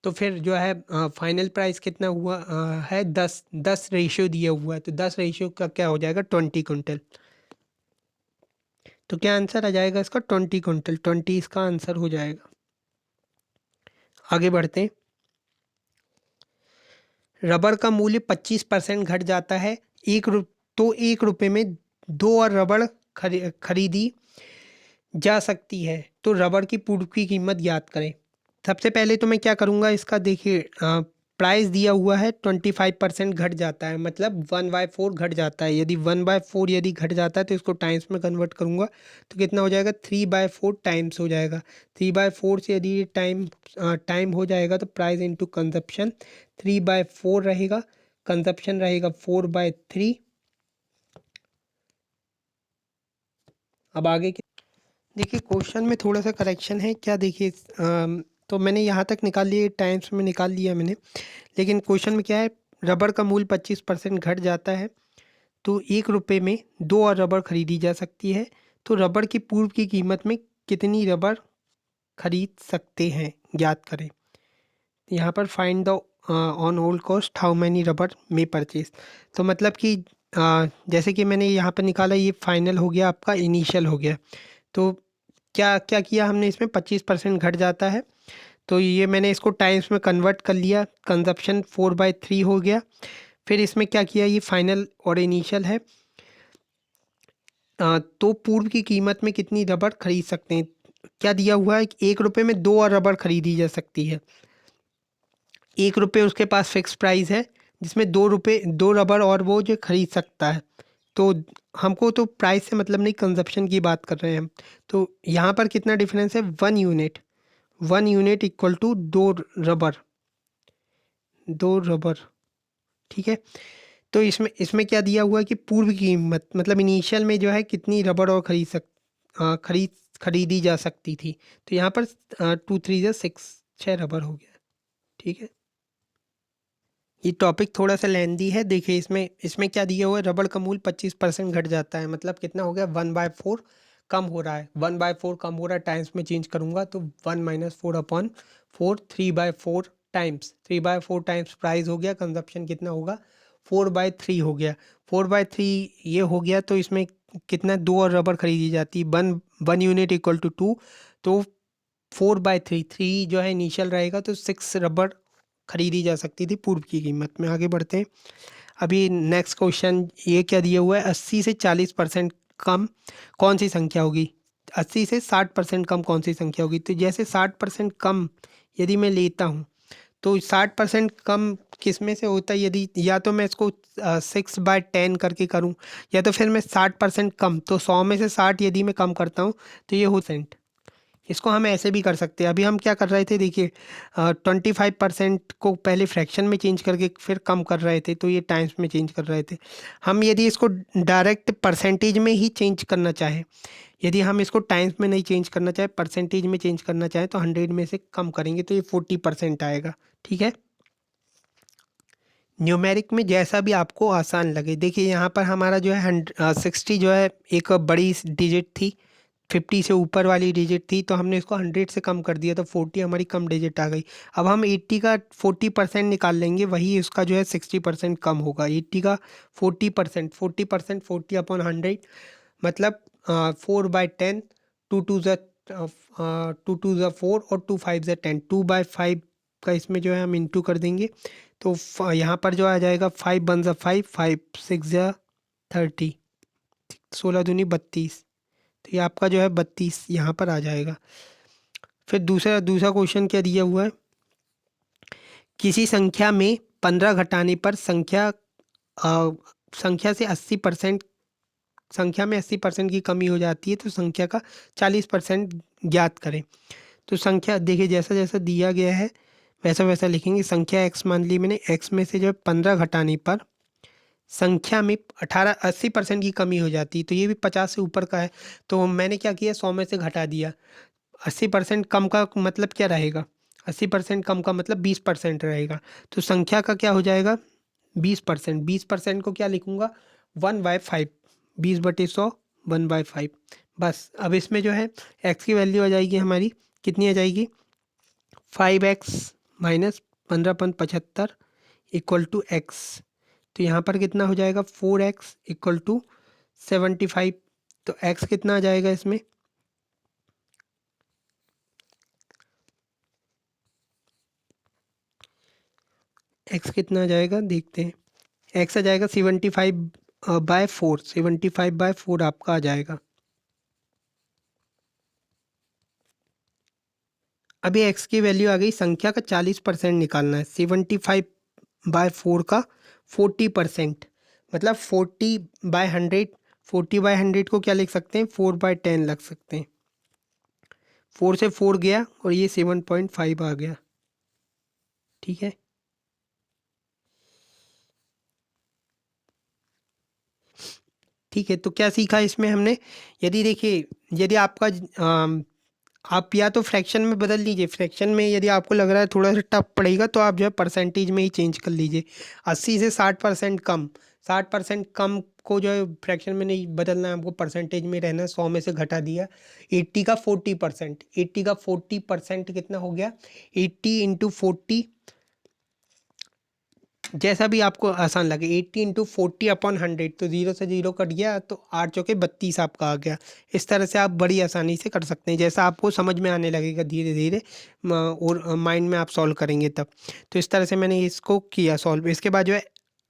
तो फिर जो है फाइनल प्राइस कितना हुआ है 10 रेशियो दिया हुआ है, तो 10 रेशियो का क्या हो जाएगा 20 क्विंटल। तो क्या आंसर आ जाएगा इसका 20 क्विंटल, 20 इसका आंसर हो जाएगा। आगे बढ़ते हैं, रबर का मूल्य 25% घट जाता है, तो 1 रुपये में 2 और रबड़ खरीदी जा सकती है, तो रबड़ की पूर्व की कीमत ज्ञात करें। सबसे पहले तो मैं क्या करूँगा, इसका देखिए प्राइस दिया हुआ है 25% घट जाता है, मतलब 1/4 घट जाता है। यदि 1/4 यदि घट जाता है तो इसको टाइम्स में कन्वर्ट करूँगा तो कितना हो जाएगा, 3/4 टाइम्स हो जाएगा। 3/4 से यदि ये टाइम हो जाएगा तो प्राइस इंटू कंजप्शन 3/4 रहेगा, कंजप्शन रहेगा 4/3। अब आगे देखिए क्वेश्चन में थोड़ा सा करेक्शन है, क्या देखिए तो मैंने यहाँ तक निकाल लिया, टाइम्स में निकाल लिया मैंने, लेकिन क्वेश्चन में क्या है, रबड़ का मूल्य 25% घट जाता है, तो 1 रुपये में 2 और रबड़ खरीदी जा सकती है, तो रबड़ की पूर्व की कीमत में कितनी रबड़ खरीद सकते हैं ज्ञात करें। यहाँ पर find the on hold cost how many रबड़ में परचेज, तो मतलब कि जैसे कि मैंने यहाँ पर निकाला, ये फाइनल हो गया आपका, इनिशियल हो गया। तो क्या क्या किया हमने, इसमें 25% घट जाता है, तो ये मैंने इसको टाइम्स में कन्वर्ट कर लिया, कंजप्शन 4/3 हो गया। फिर इसमें क्या किया, ये फाइनल और इनिशियल है, तो पूर्व की कीमत में कितनी रबड़ खरीद सकते हैं। क्या दिया हुआ है कि 1 रुपये में 2 और रबड़ खरीदी जा सकती है। 1 रुपये उसके पास फिक्स प्राइस है, जिसमें 2 रुपये 2 रबड़ और वो जो खरीद सकता है। तो हमको तो प्राइस से मतलब नहीं, कंजप्शन की बात कर रहे हैं हम। तो यहाँ पर कितना डिफरेंस है, 1 यूनिट, 1 यूनिट इक्वल टू 2 रबड़, 2 रबड़। ठीक है, तो इसमें इसमें क्या दिया हुआ है कि पूर्व की कीमत मतलब इनिशियल में जो है कितनी रबड़ और खरीदी जा सकती थी, तो यहाँ पर 2 3 6 6 रबड़ हो गया। ठीक है, ये टॉपिक थोड़ा सा लेंदी है, देखिए इसमें इसमें क्या दिया हुआ है, रबड़ का मूल्य 25% घट जाता है, मतलब कितना हो गया 1/4 कम हो रहा है, 1/4 कम हो रहा है, टाइम्स में चेंज करूंगा तो 1 - 4/4, 3/4 टाइम्स, 3/4 टाइम्स प्राइस हो गया, कंजप्शन कितना होगा 4/3 हो गया। 4/3 ये हो गया, तो इसमें कितना 2 और रबड़ खरीदी जाती है, 1 यूनिट इक्वल टू 2, तो 4/3, 3 जो है इनिशियल रहेगा, तो 6 रबड़ खरीदी जा सकती थी पूर्व की कीमत में। आगे बढ़ते हैं, अभी नेक्स्ट क्वेश्चन ये क्या दिया हुआ है, 80 से 40% कम कौन सी संख्या होगी, 80 से 60% कम कौन सी संख्या होगी। तो जैसे 60% कम यदि मैं लेता हूँ, तो 60% कम किस में से होता है, यदि या तो मैं इसको 6/10 करके करूँ, या तो फिर मैं 60% कम, तो 100 में से 60 यदि मैं कम करता हूँ तो ये हो सेंट, इसको हम ऐसे भी कर सकते हैं। अभी हम क्या कर रहे थे देखिए, 25% को पहले फ्रैक्शन में चेंज करके फिर कम कर रहे थे, तो ये टाइम्स में चेंज कर रहे थे। हम यदि इसको डायरेक्ट परसेंटेज में ही चेंज करना चाहें, यदि हम इसको टाइम्स में नहीं चेंज करना चाहें, परसेंटेज में चेंज करना चाहें, तो 100 में से कम करेंगे तो ये 40% आएगा। ठीक है, न्यूमेरिक में जैसा भी आपको आसान लगे। देखिए यहाँ पर हमारा जो है 60 जो है एक बड़ी डिजिट थी, 50 से ऊपर वाली डिजिट थी, तो हमने इसको 100 से कम कर दिया तो 40 हमारी कम डिजिट आ गई। अब हम 80 का 40% निकाल लेंगे, वही उसका जो है 60% कम होगा। 80 का 40%, 40% 40/100 मतलब 4/10, टू टू ज़ 4 और 2 5 ज़ 10, 2/5 का इसमें जो है हम इंटू कर देंगे, तो यहाँ पर जो आ जाएगा 5 1 ज़ 5, 5 6 ज़ 30, 16 दूनी 32, तो ये आपका जो है 32 यहाँ पर आ जाएगा। फिर दूसरा दूसरा क्वेश्चन क्या दिया हुआ है, किसी संख्या में 15 घटाने पर संख्या से 80%, संख्या में 80% की कमी हो जाती है, तो संख्या का 40% ज्ञात करें। तो संख्या देखिए जैसा जैसा दिया गया है वैसा वैसा लिखेंगे। संख्या x मान ली मैंने, x में से जो है 15 घटाने पर संख्या में 80% की कमी हो जाती है, तो ये भी 50 से ऊपर का है, तो मैंने क्या किया 100 में से घटा दिया। 80% कम का मतलब क्या रहेगा, 80% कम का मतलब 20% रहेगा, तो संख्या का क्या हो जाएगा 20%। 20% को क्या लिखूंगा 1/5, 20/100, 1/5। बस अब इसमें जो है x की वैल्यू आ जाएगी हमारी, कितनी आ जाएगी 5x minus 15/75 equal to x। तो यहाँ पर कितना हो जाएगा 4x इक्वल टू 75। तो x कितना आ जाएगा इसमें, x कितना आ जाएगा देखते हैं, x आ जाएगा 75/4, 75/4 आपका आ जाएगा। अभी x की वैल्यू आ गई, संख्या का 40% निकालना है, 75/4 का 40%, मतलब 40/100। 40/100 को क्या लिख सकते हैं 4/10 लग सकते हैं, 4 से 4 गया और ये 7.5 आ गया। ठीक है, ठीक है, तो क्या सीखा इसमें हमने, यदि देखिए यदि आपका आप या तो फ्रैक्शन में बदल लीजिए, फ्रैक्शन में यदि आपको लग रहा है थोड़ा सा टफ पड़ेगा तो आप जो है परसेंटेज में ही चेंज कर लीजिए। 80 से 60% कम, 60% कम को जो है फ्रैक्शन में नहीं बदलना है, आपको परसेंटेज में रहना है। 100 में से घटा दिया। 80 का 40%, 80 का 40% कितना हो गया 80 इंटू 40, जैसा भी आपको आसान लगे। 80 इंटू 40/100, तो 0 से 0 कट गया, तो 8 चौके 32 आपका आ गया। इस तरह से आप बड़ी आसानी से कर सकते हैं, जैसा आपको समझ में आने लगेगा धीरे धीरे और माइंड में आप सॉल्व करेंगे तब। तो इस तरह से मैंने इसको किया सॉल्व। इसके बाद जो है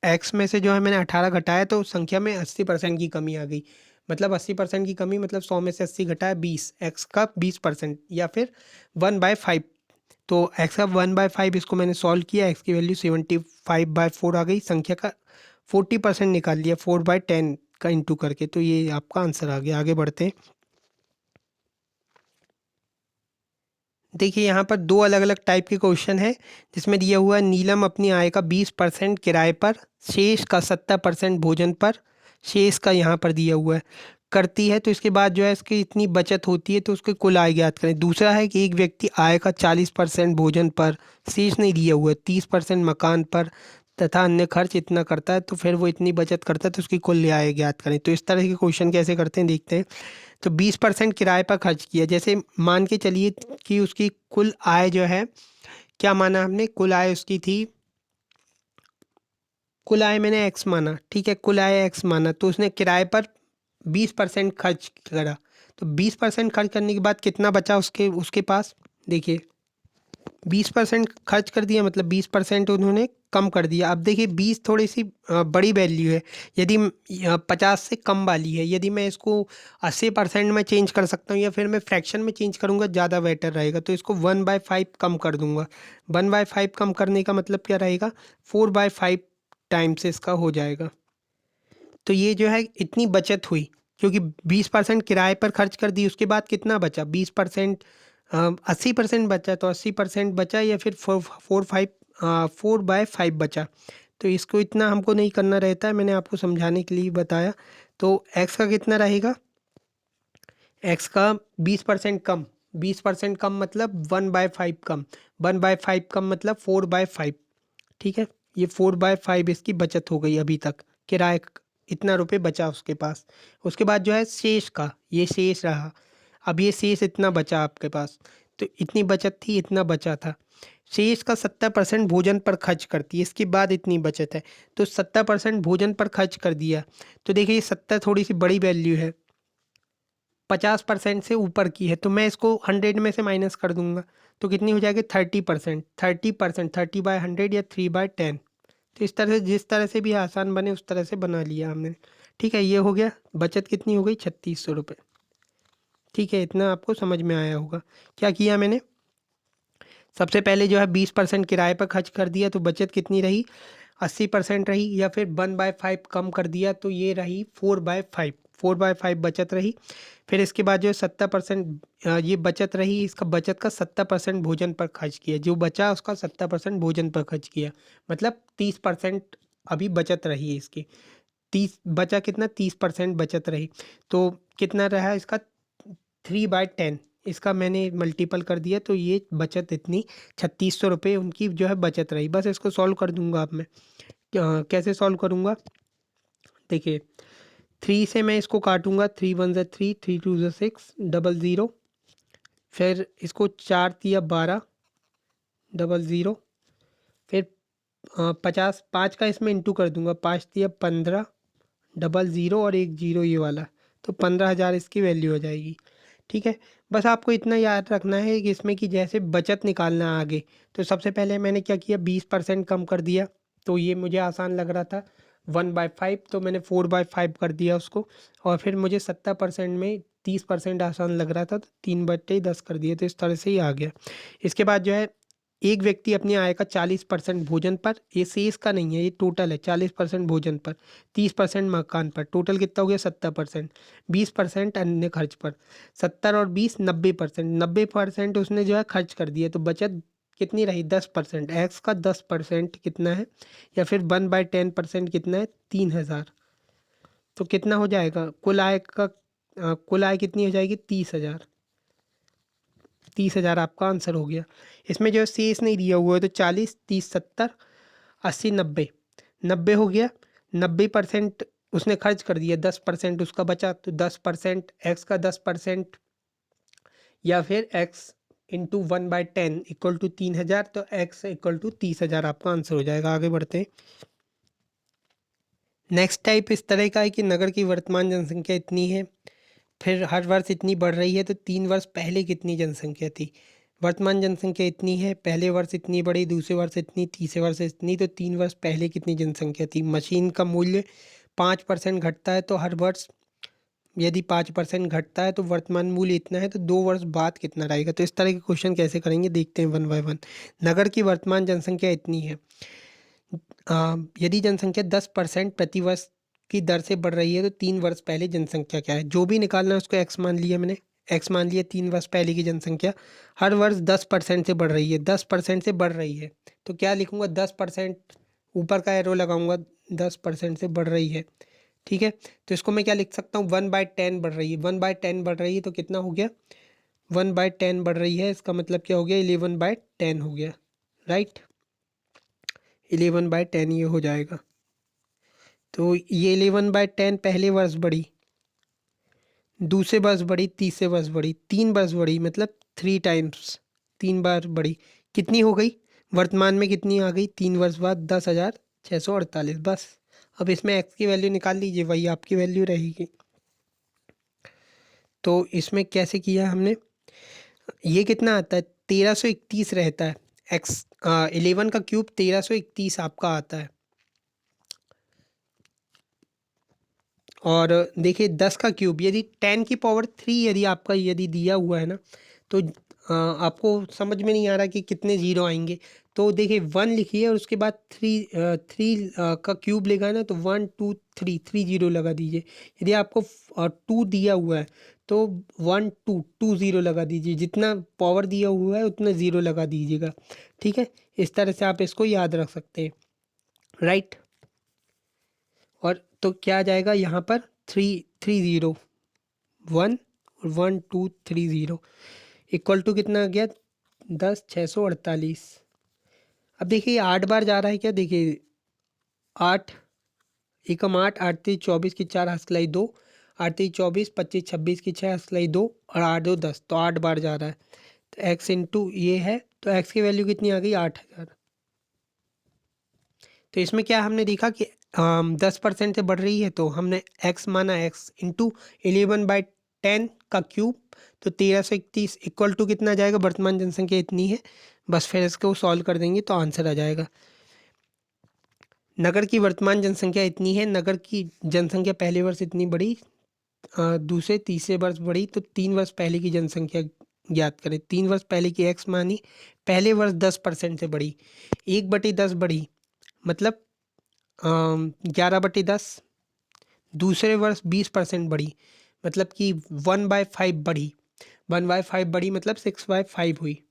एक्स में से जो है मैंने 18 घटाया, तो संख्या में 80% की कमी आ गई। मतलब 80% की कमी मतलब 100 में से 80 घटाया 20, एक्स का 20%, या फिर 1/5। तो एक्स का 1/5, इसको मैंने सॉल्व किया, एक्स की वैल्यू 75/4 आ गई। संख्या का 40% निकाल लिया 4/10 का इंटू करके, तो ये आपका आंसर आ गया। आगे बढ़ते हैं। देखिए यहाँ पर दो अलग अलग टाइप के क्वेश्चन है, जिसमें दिया हुआ है नीलम अपनी आय का 20% किराए पर, शेष का 70% भोजन पर, शेष का यहाँ पर दिया हुआ है करती है, तो इसके बाद जो है इसकी इतनी बचत होती है, तो उसके कुल आय ज्ञात करें। दूसरा है कि एक व्यक्ति आय का 40% भोजन पर, शेष नहीं दिया हुआ है, 30% मकान पर तथा अन्य खर्च इतना करता है, तो फिर वो इतनी बचत करता है, तो उसकी कुल आय ज्ञात करें। तो इस तरह के क्वेश्चन कैसे करते हैं देखते हैं। तो 20% किराए पर खर्च किया, जैसे मान के चलिए कि उसकी कुल आय जो है, क्या माना हमने, कुल आय उसकी थी, कुल आय मैंने एक्स माना, ठीक है, कुल आय एक्स माना, तो उसने किराए पर 20% खर्च करा। तो 20% खर्च करने के बाद कितना बचा उसके उसके पास, देखिए 20% खर्च कर दिया, मतलब 20% उन्होंने कम कर दिया। अब देखिए 20 थोड़ी सी बड़ी वैल्यू है, यदि 50 से कम वाली है, यदि मैं इसको 80% में चेंज कर सकता हूँ, या फिर मैं फ्रैक्शन में चेंज करूँगा ज़्यादा बेटर रहेगा, तो इसको 1/5 कम कर दूंगा। 1/5 कम करने का मतलब क्या रहेगा 4/5 टाइम्स इसका हो जाएगा। तो ये जो है इतनी बचत हुई, क्योंकि 20% किराए पर खर्च कर दी, उसके बाद कितना बचा 20% 80% बचा, तो 80% बचा या फिर 4/5 बचा। तो इसको इतना हमको नहीं करना रहता है, मैंने आपको समझाने के लिए बताया। तो एक्स का कितना रहेगा, एक्स का 20% कम, 20% कम मतलब 1/5 कम, 1/5 कम मतलब 4/5। ठीक है, ये 4/5 इसकी बचत हो गई अभी तक, किराए इतना रुपए बचा उसके पास। उसके बाद जो है शेष का, ये शेष रहा, अब ये शेष इतना बचा आपके पास, तो इतनी बचत थी, इतना बचा था। शेष का 70% भोजन पर खर्च करती है, इसके बाद इतनी बचत है, तो 70% भोजन पर खर्च कर दिया। तो देखिए 70 थोड़ी सी बड़ी वैल्यू है, 50% से ऊपर की है, तो मैं इसको 100 में से माइनस कर दूंगा, तो कितनी हो जाएगी 30%, 30%, 30/100 या 3/10। तो इस तरह से, जिस तरह से भी आसान बने उस तरह से बना लिया हमने। ठीक है, ये हो गया, बचत कितनी हो गई 3600 रुपये। ठीक है, इतना आपको समझ में आया होगा। क्या किया मैंने, सबसे पहले जो है 20% किराए पर खर्च कर दिया, तो बचत कितनी रही 80% रही, या फिर 1/5 कम कर दिया, तो ये रही 4/5, 4/5 बचत रही। फिर इसके बाद जो है 70% ये बचत रही, इसका बचत का 70% भोजन पर खर्च किया, जो बचा उसका 70% भोजन पर खर्च किया, मतलब 30% अभी बचत रही है इसकी। 30 बचा, कितना 30% बचत रही, तो कितना रहा इसका 3/10, इसका मैंने मल्टीपल कर दिया, तो ये बचत इतनी 3600 रुपये उनकी जो है बचत रही। बस इसको सॉल्व कर दूंगा अब मैं। कैसे सॉल्व करूंगा, देखिए 3 से मैं इसको काटूंगा, 3 1 3, 3 2 6, 00, फिर इसको 4 3 12, 00, फिर 50, 5 का इसमें इंटू कर दूंगा, 5 3 15, 00 और एक जीरो ये वाला, तो 15,000 इसकी वैल्यू हो जाएगी। ठीक है, बस आपको इतना याद रखना है कि इसमें कि जैसे बचत निकालना है आगे, तो सबसे पहले मैंने क्या किया 20% कम कर दिया, तो ये मुझे आसान लग रहा था 1/5, तो मैंने 4/5 कर दिया उसको। और फिर मुझे 70% में 30% आसान लग रहा था, तो 3/10 कर दिया, तो इस तरह से ही आ गया। इसके बाद जो है एक व्यक्ति अपनी आय का 40% भोजन पर, ये शेष का नहीं है, ये टोटल है, 40% भोजन पर, 30% मकान पर, टोटल कितना हो गया 70%, 20% अन्य खर्च पर, 70 और 20 90%, 90% उसने जो है खर्च कर दिया, तो बचत कितनी रही 10%, एक्स का 10% कितना है, या फिर 1/10% कितना है 3,000। तो कितना हो जाएगा कुल आय का, कुल आय कितनी हो जाएगी 30,000, 30,000 आपका आंसर हो गया। इसमें जो है शेष नहीं दिया हुआ है, तो 40 30 70 80 90, 90 हो गया, 90% उसने खर्च कर दिया, 10% उसका बचा, तो 10% एक्स का 10%, या फिर एक्स इंटू 1/10 इक्वल टू 3,000, तो एक्स इक्वल टू 30,000 आपका आंसर हो जाएगा। आगे बढ़ते हैं। नेक्स्ट टाइप इस तरह का है कि नगर की वर्तमान जनसंख्या इतनी है, फिर हर वर्ष इतनी बढ़ रही है, तो 3 वर्ष पहले कितनी जनसंख्या थी। वर्तमान जनसंख्या इतनी है, पहले वर्ष इतनी बढ़ी, दूसरे वर्ष इतनी, तीसरे वर्ष इतनी, तो 3 वर्ष पहले कितनी जनसंख्या थी। मशीन का मूल्य 5% घटता है, तो हर वर्ष यदि 5% घटता है तो वर्तमान मूल्य इतना है, तो 2 वर्ष बाद कितना रहेगा। तो इस तरह के क्वेश्चन कैसे करेंगे, देखते हैं 1 बाय 1। नगर की वर्तमान जनसंख्या इतनी है, यदि जनसंख्या 10% प्रति वर्ष की दर से बढ़ रही है, तो 3 वर्ष पहले जनसंख्या क्या है, जो भी निकालना है उसको एक्स मान लिया मैंने, एक्स मान लिया 3 वर्ष पहले की जनसंख्या। हर वर्ष 10% से बढ़ रही है, 10% से बढ़ रही है, तो क्या लिखूंगा 10%, ऊपर का एरो लगाऊंगा, 10% से बढ़ रही है। ठीक है, तो इसको मैं क्या लिख सकता हूँ 1/10 बढ़ रही है, 1/10 बढ़ रही है, तो कितना हो गया 1/10 बढ़ रही है, इसका मतलब क्या हो गया 11/10 हो गया, राइट। 11/10 ये हो जाएगा। तो ये 11/10 पहले वर्ष बढ़ी, दूसरे वर्ष बढ़ी, तीसरे वर्ष बढ़ी, 3 वर्ष बढ़ी, मतलब 3 टाइम्स, 3 बार बढ़ी। कितनी हो गई वर्तमान में, कितनी आ गई 3 वर्ष बाद 10,648। बस अब इसमें एक्स की वैल्यू निकाल लीजिए, वही आपकी वैल्यू रहेगी। तो इसमें कैसे किया हमने, ये कितना आता है 1331 रहता है, एक्स 11 का क्यूब 1331 आपका आता है। और देखिए 10 का क्यूब, यदि 10 की पावर 3 यदि आपका यदि दिया हुआ है ना, तो आपको समझ में नहीं आ रहा कि कितने जीरो आएंगे, तो देखिए 1 लिखिए और उसके बाद 3 का क्यूब लेगा ना, तो 1 2 3 3 जीरो लगा दीजिए। यदि आपको 2 दिया हुआ है, तो 1 2 2 ज़ीरो लगा दीजिए, जितना पावर दिया हुआ है उतना ज़ीरो लगा दीजिएगा, ठीक है। इस तरह से आप इसको याद रख सकते हैं, राइट। और तो क्या आ जाएगा यहाँ पर 3 3 0 1 और 1 2 3 0 इक्वल टू कितना आ गया 10 648। अब देखिए 8 बार जा रहा है क्या, देखिए 8 एकम 8 8 3 24 की 4 हंसलाई 2 8 3 24 25 26 की 6 हंसलाई 2 और 8 2 10, तो 8 बार जा रहा है। तो एक्स इंटू ये है, तो एक्स की वैल्यू कितनी आ गई 8000। तो इसमें क्या हमने देखा कि 10% से बढ़ रही है, तो हमने एक्स माना एक्स इंटू 11/10 का क्यूब, तो 1331 इक्वल टू कितना आ जाएगा, वर्तमान जनसंख्या इतनी है। बस फिर इसको सॉल्व कर देंगे तो आंसर आ जाएगा। नगर की वर्तमान जनसंख्या इतनी है, नगर की जनसंख्या पहले वर्ष इतनी बढ़ी, दूसरे तीसरे वर्ष बढ़ी, तो 3 वर्ष पहले की जनसंख्या ज्ञात करें। 3 वर्ष पहले की एक्स मानी, पहले वर्ष 10% से बढ़ी, 1/10 बढ़ी, मतलब 11/10। दूसरे वर्ष 20% बढ़ी, मतलब कि 1/5 बढ़ी, 1/5 बढ़ी मतलब 6/5 हुई।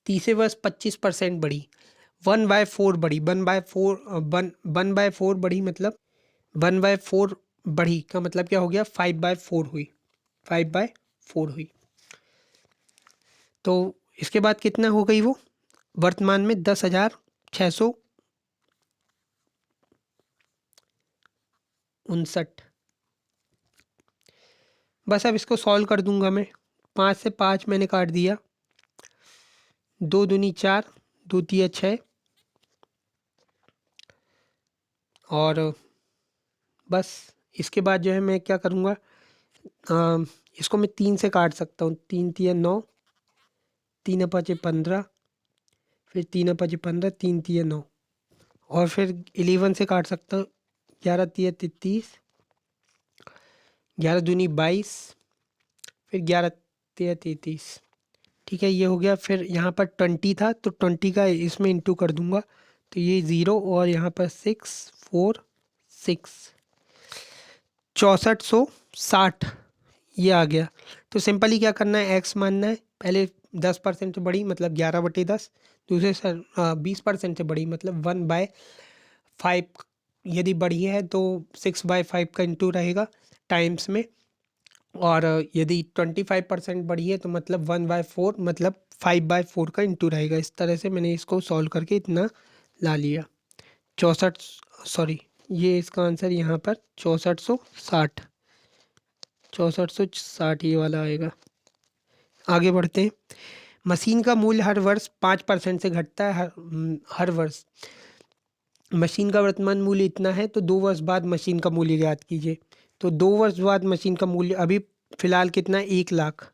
तीसरे वर्ष 25% बढ़ी, 1/4 बढ़ी, 1/4 बढ़ी, मतलब 1/4 बढ़ी का मतलब क्या हो गया 5/4 हुई, 5/4 हुई। तो इसके बाद कितना हो गई वो, वर्तमान में 10,659। बस अब इसको सॉल्व कर दूंगा मैं। 5 से 5 मैंने काट दिया, 2 दूनी 4, 2 तिया 6, और बस इसके बाद जो है मैं क्या करूँगा, इसको मैं 3 से काट सकता हूँ। 3 तिया 9, 3 पाँचे 15, फिर 3 पाँचे 15, 3 तिया 9, और फिर 11 से काट सकता हूँ। 11 तिया 33, 11 दूनी 22, फिर 11 तिया 33, ठीक है, ये हो गया। फिर यहाँ पर 20 था, तो 20 का इसमें इंटू कर दूंगा, तो ये 0, और यहाँ पर 6 4 6, 6460 ये आ गया। तो सिंपली क्या करना है, एक्स मानना है, पहले 10% से बढ़ी मतलब 11/10, दूसरे से 20% से बढ़ी मतलब 1/5, यदि बढ़ी है तो 6/5 का इंटू रहेगा टाइम्स में, और यदि 25% बढ़ी है तो मतलब 1/4 मतलब 5/4 का इंटू रहेगा। इस तरह से मैंने इसको सॉल्व करके इतना ला लिया। 64, सॉरी, ये इसका आंसर यहाँ पर 6460, 6460 ये वाला आएगा। आगे बढ़ते हैं। मशीन का मूल्य हर वर्ष 5% से घटता है, हर वर्ष। मशीन का वर्तमान मूल्य इतना है, तो 2 वर्ष बाद मशीन का मूल्य ज्ञात कीजिए। तो 2 वर्ष बाद मशीन का मूल्य अभी फिलहाल कितना है, 1,00,000,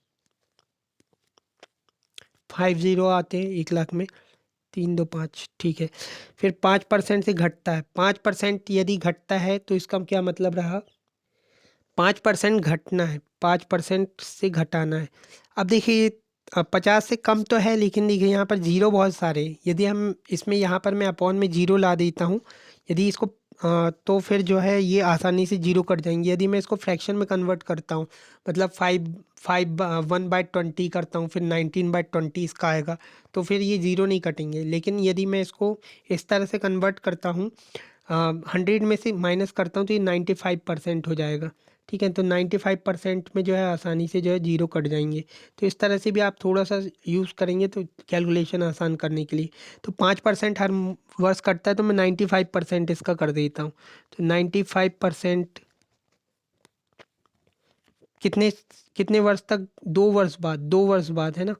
50 आते हैं 1,00,000 में, 3 2 5, ठीक है। फिर 5% से घटता है, 5% यदि घटता है तो इसका क्या मतलब रहा, 5% घटना है, 5% से घटाना है। अब देखिए 50 से कम तो है, लेकिन देखिए यहाँ पर जीरो बहुत सारे हैं। यदि हम इसमें यहाँ पर मैं अपॉन में जीरो ला देता हूँ, यदि इसको तो फिर जो है ये आसानी से जीरो कट जाएंगे। यदि मैं इसको फ्रैक्शन में कन्वर्ट करता हूँ, मतलब 1/20 करता हूँ, फिर 19/20 इसका आएगा, तो फिर ये ज़ीरो नहीं कटेंगे। लेकिन यदि मैं इसको इस तरह से कन्वर्ट करता हूँ, 100 में से माइनस करता हूँ, तो ये 95% हो जाएगा, ठीक है। तो 95% में जो है आसानी से जो है जीरो कट जाएंगे। तो इस तरह से भी आप थोड़ा सा यूज़ करेंगे तो कैलकुलेशन आसान करने के लिए। तो 5% हर वर्ष कटता है, तो मैं 95% इसका कर देता हूँ। तो 95% कितने कितने वर्ष तक, 2 वर्ष बाद, 2 वर्ष बाद है ना,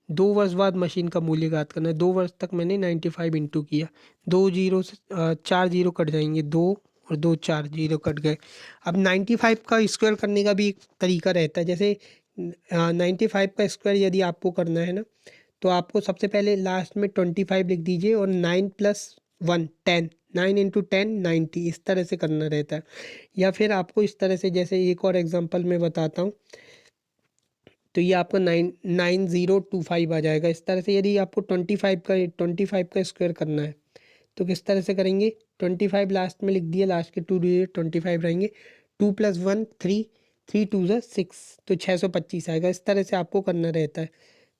2 वर्ष बाद मशीन का मूल्य ज्ञात करना है। 2 वर्ष तक मैंने 95 इंटू किया, 2 जीरो से 4 जीरो कट जाएंगे, 2 और 2 4 जीरो कट गए। अब 95 का स्क्वायर करने का भी एक तरीका रहता है। जैसे 95 का स्क्वायर यदि आपको करना है ना, तो आपको सबसे पहले लास्ट में 25 लिख दीजिए, और 9+1 10, 9 × 10 90, इस तरह से करना रहता है। या फिर आपको इस तरह से, जैसे एक और एग्जांपल मैं बताता हूँ, तो ये आपका 9025 आ जाएगा। इस तरह से यदि आपको 25 का स्क्वायर करना है, तो किस तरह से करेंगे, 25 लास्ट में लिख दिया, लास्ट के 2 डिजिट 25 रहेंगे, 2 + 1 3, 3 2 6 तो 625 आएगा। इस तरह से आपको करना रहता है।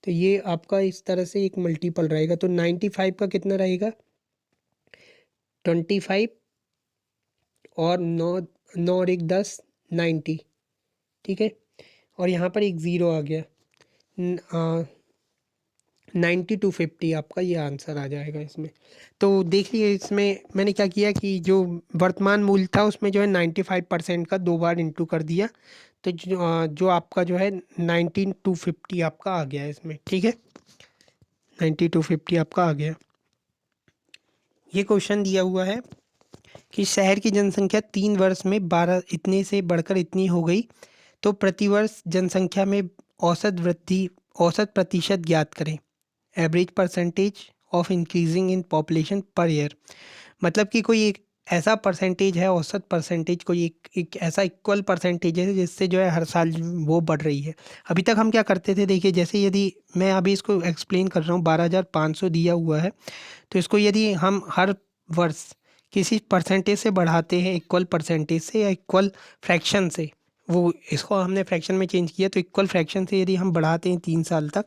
तो ये आपका इस तरह से एक मल्टीपल रहेगा। तो 95 का कितना रहेगा, 25 और 9 9 और 1 10, 90। ठीक है, और यहाँ पर एक ज़ीरो आ गया, 90 250 आपका ये आंसर आ जाएगा इसमें। तो देखिए इसमें मैंने क्या किया कि जो वर्तमान मूल्य था उसमें जो है 95% का 2 बार इंटू कर दिया। तो जो आपका जो है 19250 आपका आ गया है इसमें। ठीक है, 19250 आपका आ गया। ये क्वेश्चन दिया हुआ है कि शहर की जनसंख्या 3 वर्ष में 12 इतने से बढ़कर इतनी हो गई, तो प्रतिवर्ष जनसंख्या में औसत वृद्धि, औसत प्रतिशत ज्ञात करें। Average percentage of increasing in population per year. मतलब कि कोई एक ऐसा परसेंटेज है, औसत परसेंटेज कोई एक ऐसा इक्वल परसेंटेज है जिससे जो है हर साल वो बढ़ रही है। अभी तक हम क्या करते थे, देखिए जैसे यदि मैं अभी इसको एक्सप्लेन कर रहा हूँ, 12,500 दिया हुआ है, तो इसको यदि हम हर वर्ष किसी परसेंटेज से बढ़ाते हैं, इक्वल परसेंटेज से या इक्वल फ्रैक्शन से, वो इसको हमने फ्रैक्शन में चेंज किया, तो इक्वल फ्रैक्शन से यदि हम बढ़ाते हैं 3 साल तक,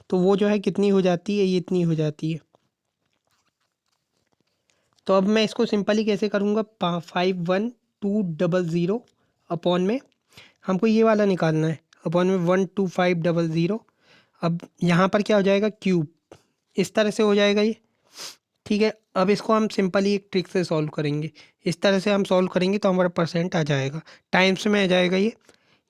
तो वो जो है कितनी हो जाती है, ये इतनी हो जाती है। तो अब मैं इसको सिंपली कैसे करूँगा, 51200 अपॉन में हमको ये वाला निकालना है, अपॉन में 12500। अब यहाँ पर क्या हो जाएगा, क्यूब, इस तरह से हो जाएगा ये। ठीक है, अब इसको हम सिंपली एक ट्रिक से सॉल्व करेंगे। इस तरह से हम सॉल्व करेंगे तो हमारा परसेंट आ जाएगा, टाइम्स में आ जाएगा ये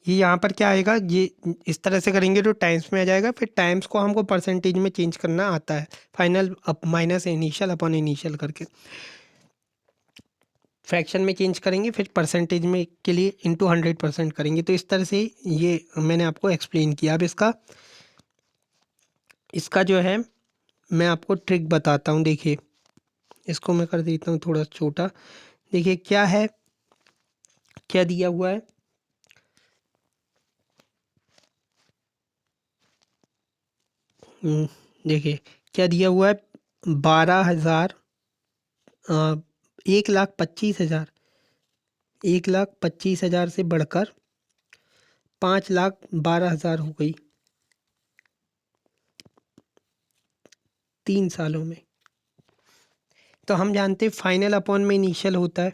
यहाँ पर क्या आएगा, ये इस तरह से करेंगे तो टाइम्स में आ जाएगा। फिर टाइम्स को हमको परसेंटेज में चेंज करना आता है, final up minus initial upon initial करके फ्रैक्शन में चेंज करेंगे, फिर परसेंटेज में के लिए इंटू 100% करेंगे। तो इस तरह से ये मैंने आपको एक्सप्लेन किया। अब इसका जो है मैं आपको ट्रिक बताता हूँ। देखिए इसको मैं कर देता हूँ थोड़ा छोटा। देखिए क्या है, क्या दिया हुआ है, देखिए क्या दिया हुआ है, 12,000, 1,25,000, 1,25,000 से बढ़कर 5,12,000 हो गई 3 सालों में। तो हम जानते हैं फाइनल अपॉन में इनिशियल होता है,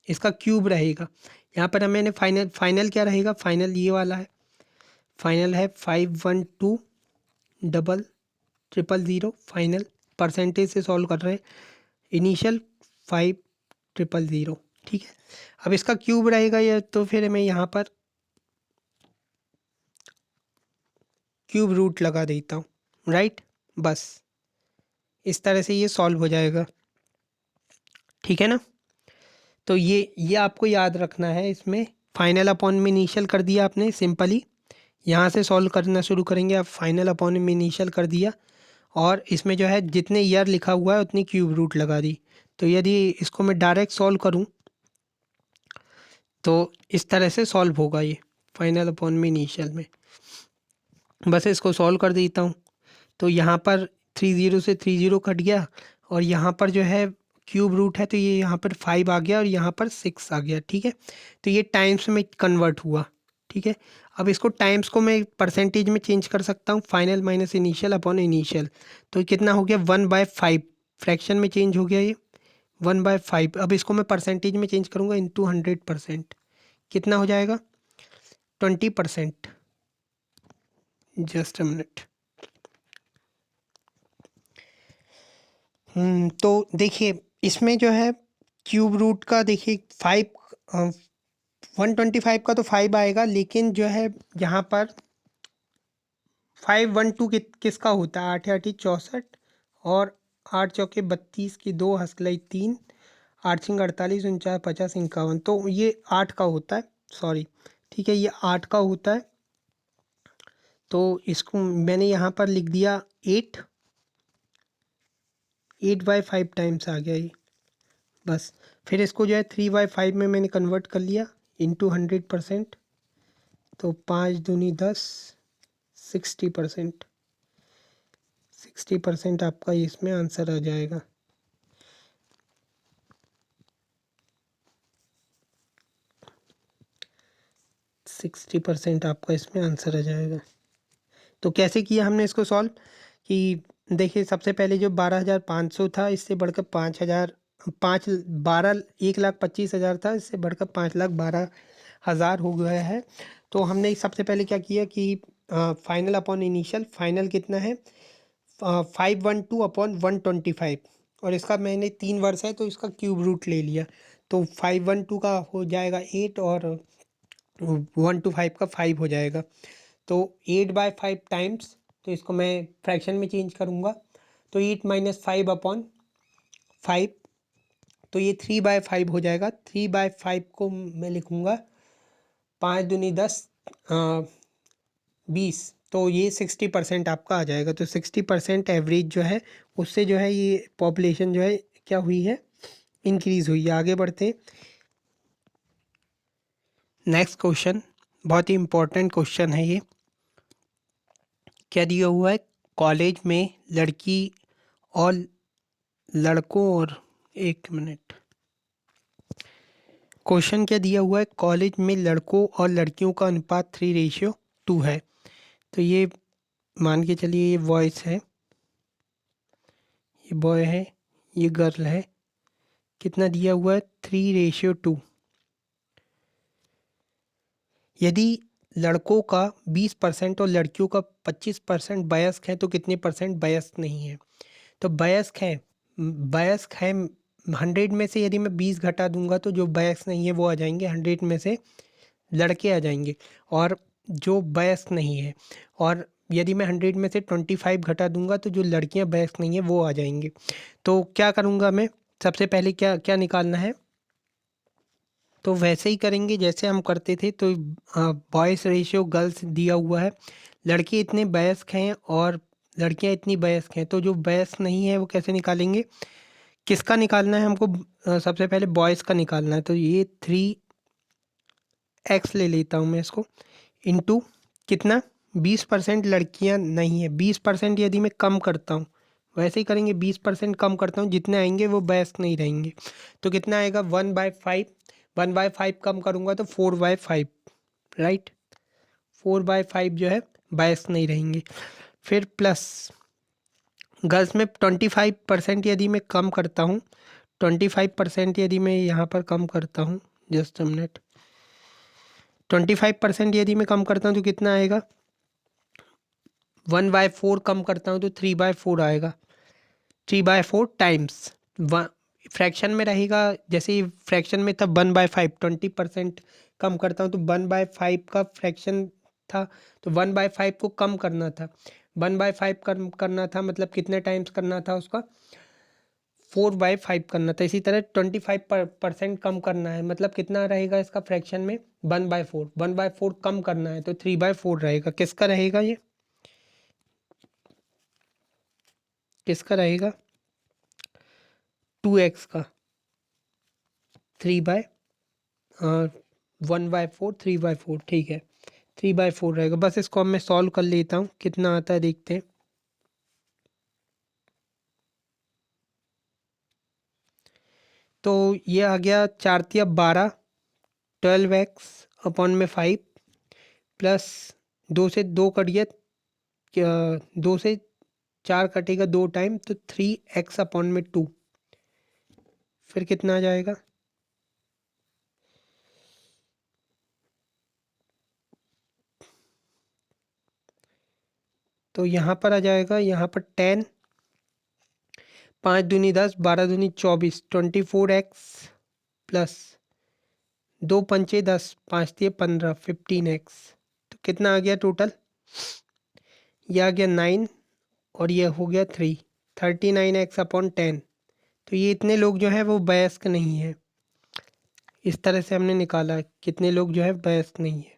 इसका क्यूब रहेगा। यहाँ पर मैंने फाइनल, फाइनल क्या रहेगा, फाइनल ये वाला है, फाइनल है 5120000, फाइनल परसेंटेज से सॉल्व कर रहे हैं, इनिशियल 5,000। ठीक है, अब इसका क्यूब रहेगा ये, तो फिर मैं यहाँ पर क्यूब रूट लगा देता हूँ, राइट, बस इस तरह से ये सॉल्व हो जाएगा। ठीक है ना, तो ये आपको याद रखना है। इसमें फाइनल अपॉन में इनिशियल कर दिया आपने सिंपली, यहाँ से सॉल्व करना शुरू करेंगे। अब फाइनल अपॉन में इनिशियल कर दिया, और इसमें जो है जितने ईयर लिखा हुआ है उतनी क्यूब रूट लगा दी। तो यदि इसको मैं डायरेक्ट सॉल्व करूँ तो इस तरह से सॉल्व होगा ये फाइनल अपॉन में इनिशियल में। बस इसको सॉल्व कर देता हूँ। तो यहाँ पर 30 से 30 कट गया, और यहाँ पर जो है क्यूब रूट है, तो ये यहाँ पर 5 आ गया और यहाँ पर 6 आ गया। ठीक है, तो ये टाइम्स में कन्वर्ट हुआ। ठीक है, अब इसको टाइम्स को मैं परसेंटेज में चेंज कर सकता हूँ, final minus initial upon initial. तो कितना हो गया, 1/5, फ्रैक्शन में चेंज हो गया ये 1/5। अब इसको मैं परसेंटेज में चेंज करूँगा इंटू 100%, कितना हो जाएगा, 20%। Just a minute. तो देखिए इसमें जो है क्यूब रूट का, देखिए 125 का तो 5 आएगा, लेकिन जो है यहाँ पर 512 किसका होता है, 8 8 64, और 8 चौके 32 की 2 हसलाई 3, 8 5 48 49 50 51, तो ये 8 का होता है, सॉरी। ठीक है, ये 8 का होता है। तो इसको मैंने यहाँ पर लिख दिया 8/5 टाइम्स आ गया ये, बस। फिर इसको जो है 3/5 में मैंने कन्वर्ट कर लिया इंटू 100%, तो 5 दूनी 10, 60%, 60% आपका इसमें आंसर आ जाएगा। 60% आपका इसमें आंसर आ जाएगा। तो कैसे किया हमने इसको सॉल्व कि देखिए सबसे पहले जो 12,500 था इससे बढ़कर 5,000 पाँच 12 1,25,000 था, इससे बढ़कर 5,12,000 हो गया है। तो हमने सबसे पहले क्या किया कि फाइनल अपॉन इनिशियल, फाइनल कितना है 512 अपॉन 125, और इसका मैंने 3 वर्ष है तो इसका क्यूब रूट ले लिया। तो 512 का हो जाएगा 8 और 125 का 5 हो जाएगा। तो 8/5 टाइम्स, तो इसको मैं फ्रैक्शन में चेंज करूँगा तो 8 - 5 अपॉन 5, तो ये 3/5 हो जाएगा। 3/5 को मैं लिखूँगा 5 दूनी 10 20, तो ये 60% आपका आ जाएगा। तो 60% एवरेज जो है उससे जो है ये पॉपुलेशन जो है क्या हुई है, इंक्रीज़ हुई है। आगे बढ़ते हैं। नेक्स्ट क्वेश्चन बहुत ही इम्पोर्टेंट क्वेश्चन है ये। क्या दिया हुआ है, कॉलेज में लड़की और लड़कों और, एक मिनट, क्वेश्चन क्या दिया हुआ है, कॉलेज में लड़कों और लड़कियों का अनुपात 3:2 है। तो ये मान के चलिए ये बॉयज़ है, ये बॉय है, ये गर्ल है। कितना दिया हुआ है 3:2। यदि लड़कों का 20% और लड़कियों का 25% वयस्क है तो कितने परसेंट वयस्क नहीं है। तो वयस्क है 100 में से यदि मैं 20 घटा दूंगा तो जो वयस्क नहीं है वो आ जाएंगे, 100 में से लड़के आ जाएंगे और जो वयस्क नहीं है। और यदि मैं 100 में से 25 घटा दूंगा तो जो लड़कियां वयस्क नहीं है वो आ जाएंगे। तो क्या करूंगा मैं, सबसे पहले क्या क्या निकालना है, तो वैसे ही करेंगे जैसे हम करते थे। तो बॉयज़ रेशियो गर्ल्स दिया हुआ है, लड़के इतने वयस्क हैं और लड़कियां इतनी वयस्क हैं, तो जो वयस्क नहीं है वो कैसे निकालेंगे, किसका निकालना है हमको, सबसे पहले बॉयज़ का निकालना है। तो ये 3x ले लेता हूँ मैं इसको, इंटू कितना 20% लड़कियां नहीं है। 20% यदि मैं कम करता हूँ, वैसे ही करेंगे, 20% कम करता हूँ, जितने आएंगे वो वयस्क नहीं रहेंगे। तो कितना आएगा 1/5, 1/5 कम करूँगा तो 4/5, राइट। 4/5 जो है वयस्क नहीं रहेंगे। फिर प्लस गर्ल्स में 25% यदि मैं कम करता हूँ, 25% यदि मैं यहाँ पर कम करता हूँ, जस्ट अ मिनट, 25% यदि मैं कम करता हूँ तो कितना आएगा, 1/4 कम करता हूँ तो 3/4 आएगा। 3/4 टाइम्स फ्रैक्शन में रहेगा, जैसे ही फ्रैक्शन में था 1/5, 20% कम करता हूँ तो 1/5 का फ्रैक्शन था, तो 1/5 को कम करना था, 1/5 कम करना था, मतलब कितने टाइम्स करना था उसका, 4/5 करना था। इसी तरह 25% कम करना है, मतलब कितना रहेगा इसका फ्रैक्शन में 1/4, 1/4 कम करना है तो 3/4 रहेगा। किसका रहेगा ये, किसका रहेगा 2x का, 1/4 3/4, ठीक है 3/4 रहेगा। बस इसको अब मैं सॉल्व कर लेता हूँ, कितना आता है देखते हैं। तो ये आ गया 4×12, 12x अपॉन में 5, प्लस 2 से 2 कट गया, 2 से 4 कटेगा 2 टाइम, तो 3x अपॉन में 2, फिर कितना आ जाएगा, तो यहाँ पर आ जाएगा, यहाँ पर 10, 5 दूनी 10, 12 दूनी 24, 24x प्लस 2 पंचे 10, 5 दिए 15, 15x। तो कितना आ गया टोटल, ये आ गया 9 और ये हो गया 3, 39x अपॉन 10। तो ये इतने लोग जो है वो वयस्क नहीं है। इस तरह से हमने निकाला कितने लोग जो है वयस्क नहीं है।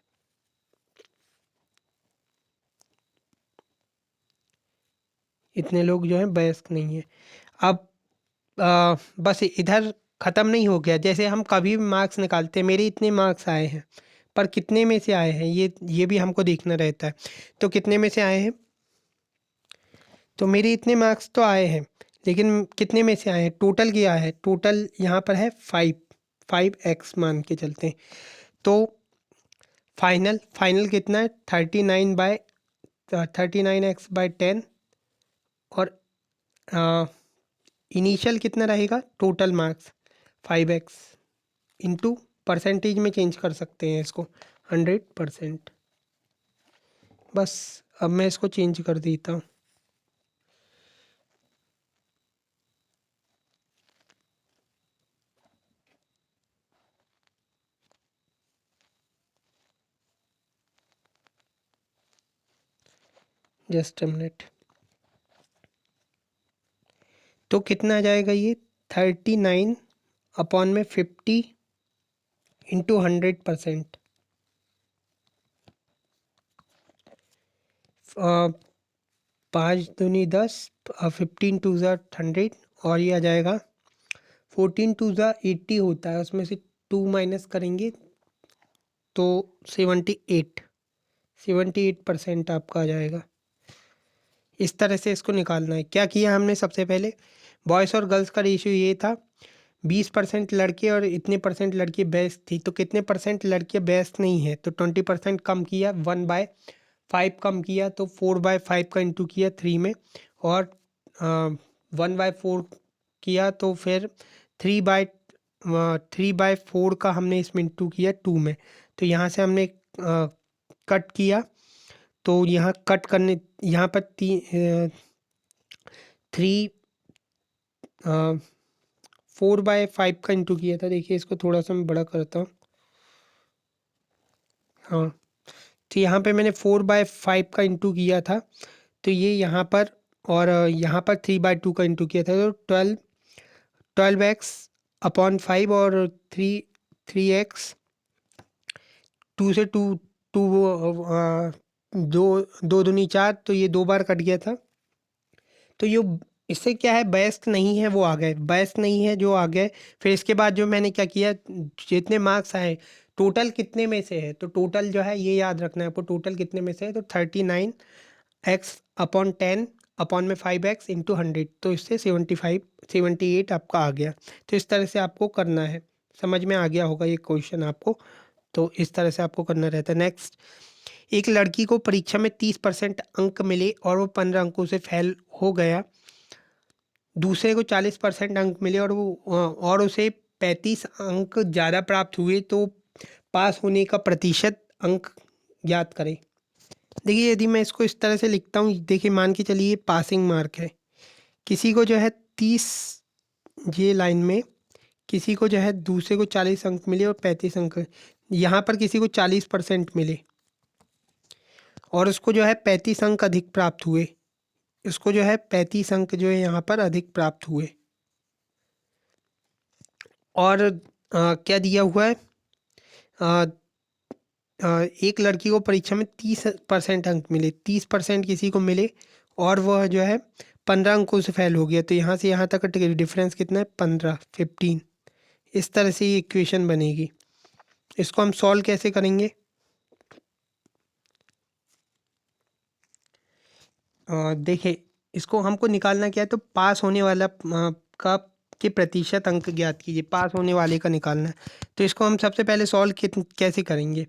इतने लोग जो है वयस्क नहीं है। अब बस इधर ख़त्म नहीं हो गया, जैसे हम कभी भी मार्क्स निकालते हैं, मेरे इतने मार्क्स आए हैं, पर कितने में से आए हैं ये भी हमको देखना रहता है। तो कितने में से आए हैं, तो मेरे इतने मार्क्स तो आए हैं, लेकिन कितने में से आए हैं, टोटल क्या है, टोटल यहाँ पर है 5x मान के चलते हैं। तो फाइनल फाइनल कितना है 39x/10 और इनिशियल कितना रहेगा total marks 5x into percentage में चेंज कर सकते हैं इसको 100%। बस अब मैं इसको चेंज कर देता हूँ। Just a minute. तो कितना आ जाएगा ये 39/50 इंटू 100%। 5 दूनी 10, 15 2 ज़ा 100 और ये आ जाएगा 14 2 ज़ा 80 होता है, उसमें से 2 माइनस करेंगे तो 78% आपका आ जाएगा। इस तरह से इसको निकालना है। क्या किया हमने सबसे पहले, बॉयज़ और गर्ल्स का रेशियो ये था 20% लड़के और इतने परसेंट लड़की बेस्ट थी, तो कितने परसेंट लड़कियाँ बेस्ट नहीं है तो 20% कम किया, 1/5 कम किया तो 4/5 का इंटू किया 3 में, और 1/4 किया तो फिर 3/4 का हमने इसमें इंटू किया 2 में। तो यहाँ से हमने कट किया, तो यहाँ कट करने यहाँ पर 4/5 का इंटू किया था। देखिए इसको थोड़ा सा मैं बड़ा करता हूँ। हाँ, तो यहाँ पे मैंने 4/5 का इंटू किया था, तो ये यहाँ पर, और यहाँ पर 3/2 का इंटू किया था, तो 12x/5 और 3x 2 से 2 2 दो 2 दूनी 4, तो ये 2 बार कट गया था। तो ये इससे क्या है, बेस्ट नहीं है वो आ गए, बेस्ट नहीं है जो आ गए। फिर इसके बाद जो मैंने क्या किया, जितने मार्क्स आए टोटल कितने में से है, तो टोटल जो है ये याद रखना है आपको, टोटल कितने में से है, तो 39x/10 अपॉन में 5x इंटू 100, तो इससे 78 आपका आ गया। तो इस तरह से आपको करना है, समझ में आ गया होगा ये क्वेश्चन आपको। तो इस तरह से आपको करना रहता है। नेक्स्ट, एक लड़की को परीक्षा में 30% अंक मिले और वो 15 अंकों से फेल हो गया। दूसरे को 40% अंक मिले और उसे 35 अंक ज़्यादा प्राप्त हुए, तो पास होने का प्रतिशत अंक ज्ञात करें। देखिए यदि मैं इसको इस तरह से लिखता हूँ, देखिए मान के चलिए पासिंग मार्क है, किसी को जो है 30, ये लाइन में किसी को जो है दूसरे को 40 अंक मिले और 35 अंक, यहाँ पर किसी को 40% मिले और उसको जो है 35 अंक अधिक प्राप्त हुए, इसको जो है 35 अंक जो है यहाँ पर अधिक प्राप्त हुए। और क्या दिया हुआ है, अ, एक लड़की को परीक्षा में 30% अंक मिले, 30% किसी को मिले और वह जो है 15 अंकों से फेल हो गया, तो यहाँ से यहाँ तक का डिफरेंस कितना है 15। इस तरह से ये इक्वेशन बनेगी। इसको हम सॉल्व कैसे करेंगे, देखिए इसको हमको निकालना क्या है, तो पास होने वाला का के प्रतिशत अंक ज्ञात कीजिए, पास होने वाले का निकालना है। तो इसको हम सबसे पहले सॉल्व कैसे करेंगे,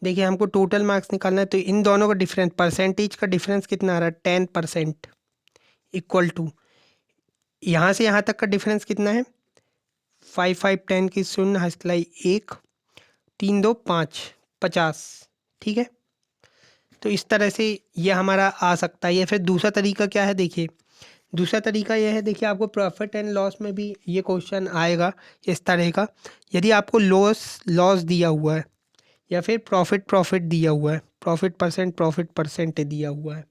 देखिए हमको टोटल मार्क्स निकालना है, तो इन दोनों का डिफरेंस, परसेंटेज का डिफरेंस कितना आ रहा है 10%, इक्वल टू यहाँ से यहाँ तक का डिफरेंस कितना है 5 5 10 की शून्य हस्तलाई 1, 3 2 5 50, ठीक है। तो इस तरह से ये हमारा आ सकता है। या फिर दूसरा तरीका क्या है, देखिए दूसरा तरीका यह है, देखिए आपको प्रॉफिट एंड लॉस में भी ये क्वेश्चन आएगा इस तरह का। यदि आपको लॉस लॉस दिया हुआ है या फिर प्रॉफिट प्रॉफिट दिया हुआ है, प्रॉफिट परसेंट दिया हुआ है,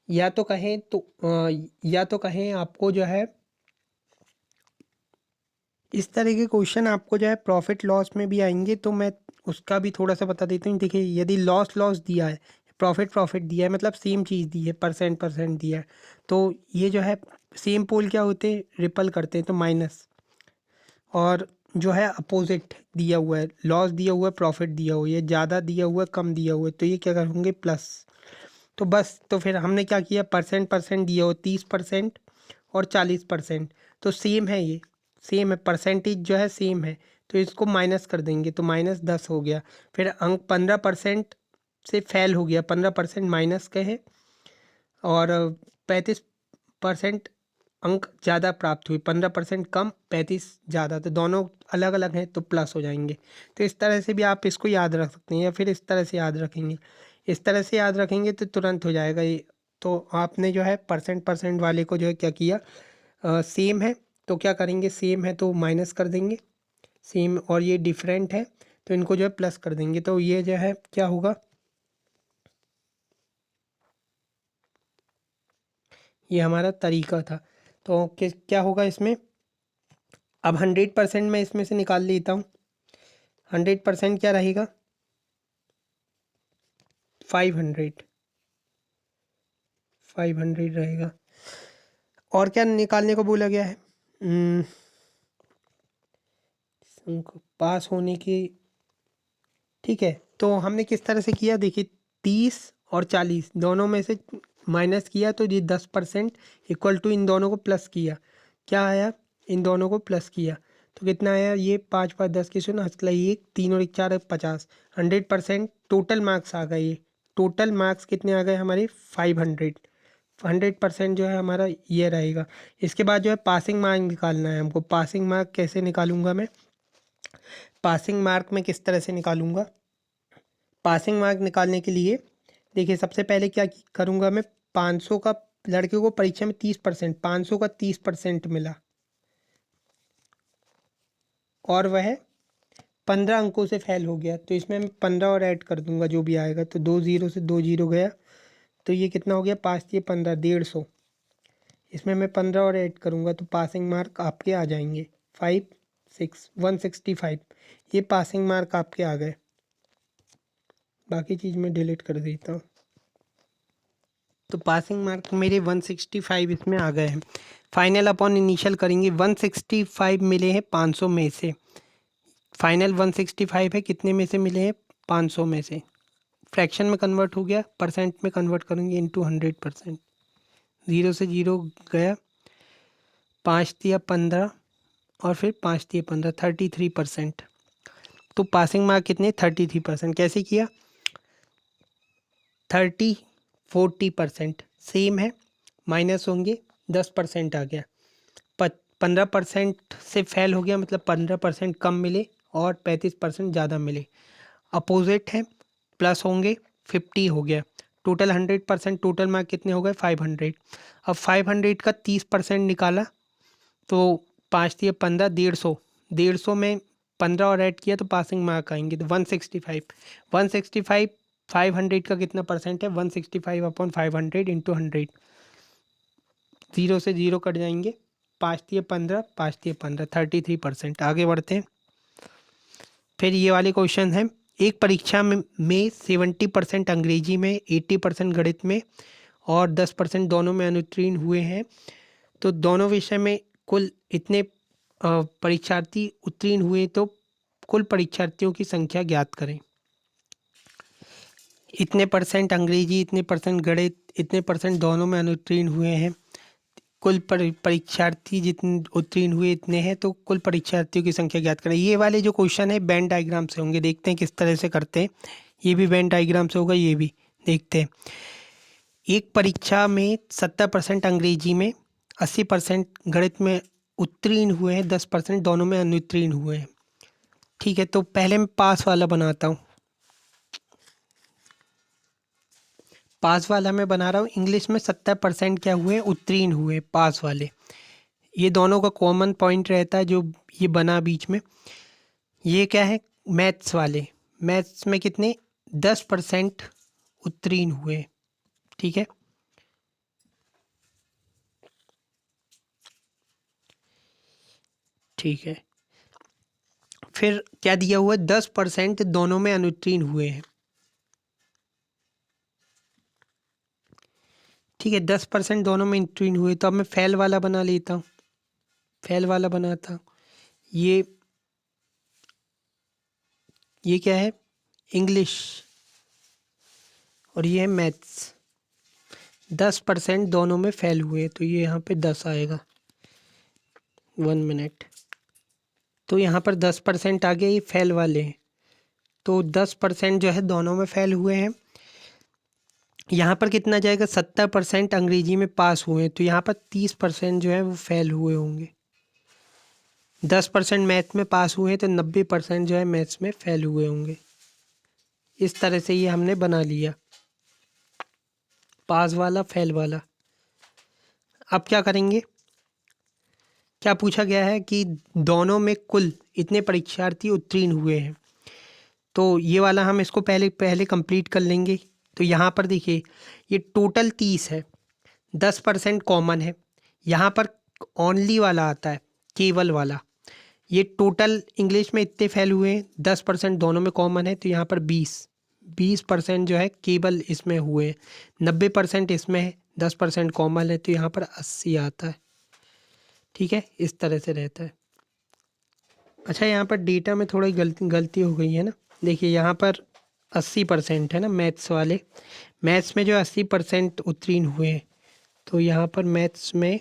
या तो कहें तो या तो कहें आपको जो है इस तरह के क्वेश्चन आपको जो है प्रॉफिट लॉस में भी आएंगे, तो मैं उसका भी थोड़ा सा बता देता हूँ। देखिए यदि लॉस लॉस दिया है, प्रॉफिट प्रॉफिट दिया है, मतलब सेम चीज़ दी है, परसेंट परसेंट दिया है, तो ये जो है सेम पोल क्या होते हैं, रिपल करते हैं, तो माइनस। और जो है अपोजिट दिया हुआ है, लॉस दिया हुआ है, प्रॉफिट दिया हुआ है, ज़्यादा दिया हुआ है, कम दिया हुआ है, तो ये क्या करेंगे प्लस। तो बस, तो फिर हमने क्या किया, परसेंट परसेंट दिया हो 30% और 40%, तो सेम है, ये सेम है, परसेंटेज जो है सेम है, तो इसको माइनस कर देंगे तो -10 हो गया। फिर अंक 15% से फेल हो गया, 15% माइनस के हैं और 35% अंक ज़्यादा प्राप्त हुए, 15% कम 35 ज़्यादा, तो दोनों अलग अलग हैं तो प्लस हो जाएंगे। तो इस तरह से भी आप इसको याद रख सकते हैं या फिर इस तरह से याद रखेंगे। इस तरह से याद रखेंगे तो तुरंत हो जाएगा ये। तो आपने जो है परसेंट वाले को जो है क्या किया, सेम है तो क्या करेंगे, सेम है तो माइनस कर देंगे, सेम और ये डिफरेंट है तो इनको जो है प्लस कर देंगे। तो ये जो है क्या होगा, ये हमारा तरीका था। तो क्या होगा इसमें, अब 100% मैं इसमें से निकाल लेता हूँ। 100% क्या रहेगा, 500 रहेगा। और क्या निकालने को बोला गया है, पास होने की। ठीक है, तो हमने किस तरह से किया देखिए, 30 और 40 दोनों में से माइनस किया तो ये 10% इक्वल टू इन दोनों को प्लस किया, क्या आया, इन दोनों को प्लस किया तो कितना आया, ये 5 5 10 की शून्य हंसला 1, 3 और 1 4 50। 100% टोटल मार्क्स आ गए, ये टोटल मार्क्स कितने आ गए हमारे 500। 100% जो है हमारा ये रहेगा। इसके बाद जो है पासिंग मार्क निकालना है हमको। पासिंग मार्क कैसे निकालूंगा मैं, पासिंग मार्क में किस तरह से निकालूंगा, पासिंग मार्क निकालने के लिए देखिए सबसे पहले क्या करूँगा मैं, 500 का, लड़के को परीक्षा में 30%, 500 का 30% मिला और वह 15 अंकों से फेल हो गया, तो इसमें मैं 15 और ऐड कर दूंगा जो भी आएगा, तो 2 जीरो से 2 जीरो गया तो ये कितना हो गया, 5 ये 15, 150। इसमें मैं 15 और ऐड करूँगा तो पासिंग मार्क आपके आ जाएंगे 165। ये पासिंग मार्क आपके आ गए। बाकी चीज़ मैं डिलीट कर देता हूँ। तो पासिंग मार्क मेरे 165 इसमें आ गए हैं। फाइनल अपॉन इनिशियल करेंगे, 165 मिले हैं 500 में से, फाइनल 165 है कितने में से मिले हैं, 500 में से। फ्रैक्शन में कन्वर्ट हो गया, परसेंट में कन्वर्ट करेंगे इंटू 100%। 0 से 0 गया, 5 दिया 15 और फिर 5 दिए 15, 33%। तो पासिंग मार्क कितने, 33%। कैसे किया, 30 40% सेम है, माइनस होंगे, 10% आ गया, 15% से फेल हो गया मतलब 15% कम मिले और 35% ज़्यादा मिले। अपोजिट है, प्लस होंगे, 50 हो गया। टोटल 100%, टोटल मार्क कितने हो गए 500। अब 500 का 30% निकाला तो 5 दिए 15, 150, 150 में 15 और ऐड किया तो पासिंग मार्क आएंगे तो 165। 165 500 का कितना परसेंट है, 165 अपॉन 500 इंटू 100। 0 से 0 कट जाएंगे, 5 दिए 15, 5 दिए 15, 33%। आगे बढ़ते हैं। फिर ये वाले क्वेश्चन है, एक परीक्षा में 70% अंग्रेजी में, 80% गणित में और 10% दोनों में अनुत्तीर्ण हुए हैं। तो दोनों विषय में कुल इतने परीक्षार्थी उत्तीर्ण हुए तो कुल परीक्षार्थियों की संख्या ज्ञात करें। इतने परसेंट अंग्रेजी, इतने परसेंट गणित, इतने परसेंट दोनों में अनुत्तीर्ण हुए हैं, कुल परीक्षार्थी जितने उत्तीर्ण हुए इतने हैं तो कुल परीक्षार्थियों की संख्या ज्ञात करें। ये वाले जो क्वेश्चन है वेन डायग्राम से होंगे, देखते हैं किस तरह से करते हैं। ये भी वेन डायग्राम से होगा, ये भी देखते हैं। एक परीक्षा में 70% अंग्रेजी में, 80% गणित में उत्तीर्ण हुए हैं, 10% दोनों में अनुत्तीर्ण हुए हैं। ठीक है, तो पहले मैं पास वाला बनाता हूँ। पास वाला मैं बना रहा हूँ, इंग्लिश में 70% क्या हुए, उत्तीर्ण हुए, पास वाले। ये दोनों का कॉमन पॉइंट रहता है जो ये बना बीच में। ये क्या है, मैथ्स वाले, मैथ्स में कितने, 10% उत्तीर्ण हुए। ठीक है, ठीक है। फिर क्या दिया हुआ है, 10% दोनों में अनुत्तीर्ण हुए हैं। ठीक है, 10% दोनों में उत्तीर्ण हुए, तो अब मैं फेल वाला बना लेता हूँ। फेल वाला बनाता हूँ। ये क्या है, इंग्लिश और ये है मैथ्स। 10% दोनों में फेल हुए तो ये यहाँ पे 10 आएगा। 1 मिनट। तो यहाँ पर 10% आ गया, ये फेल वाले हैं। तो 10% जो है दोनों में फेल हुए हैं। यहाँ पर कितना जाएगा, 70% अंग्रेजी में पास हुए हैं, तो यहाँ पर 30% जो है वो फेल हुए होंगे। 10% मैथ में पास हुए हैं तो 90% जो है मैथ्स में फेल हुए होंगे। इस तरह से ये हमने बना लिया, पास वाला फेल वाला। अब क्या करेंगे, क्या पूछा गया है कि दोनों में कुल इतने परीक्षार्थी उत्तीर्ण हुए हैं। तो ये वाला हम इसको पहले पहले कंप्लीट कर लेंगे। तो यहाँ पर देखिए, ये टोटल 30 है, 10% कॉमन है। यहाँ पर ओनली वाला आता है, केवल वाला। ये टोटल इंग्लिश में इतने फेल हुए हैं, 10% दोनों में कॉमन है, तो यहाँ पर 20% जो है केवल इसमें हुए हैं। 90% इसमें है, 10% कॉमन है, तो यहाँ पर 80 आता है। ठीक है, इस तरह से रहता है। अच्छा, यहाँ पर डेटा में थोड़ी गलती हो गई है ना। देखिए यहाँ पर 80% है ना मैथ्स वाले, मैथ्स में जो 80% उत्तीर्ण हुए हैं, तो यहाँ पर मैथ्स में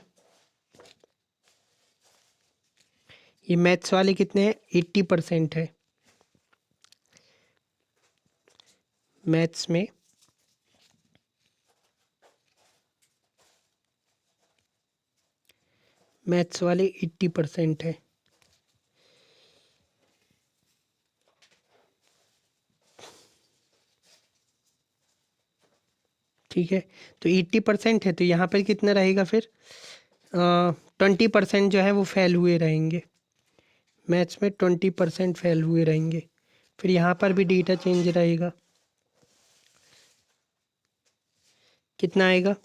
ये मैथ्स वाले कितने हैं, 80% है मैथ्स में। मैथ्स वाले 80% है। ठीक है, तो 80% है, तो यहाँ पर कितना रहेगा फिर, 20% जो है वो फेल हुए रहेंगे। मैथ्स में 20% फेल हुए रहेंगे। फिर यहाँ पर भी डेटा चेंज रहेगा, कितना आएगा,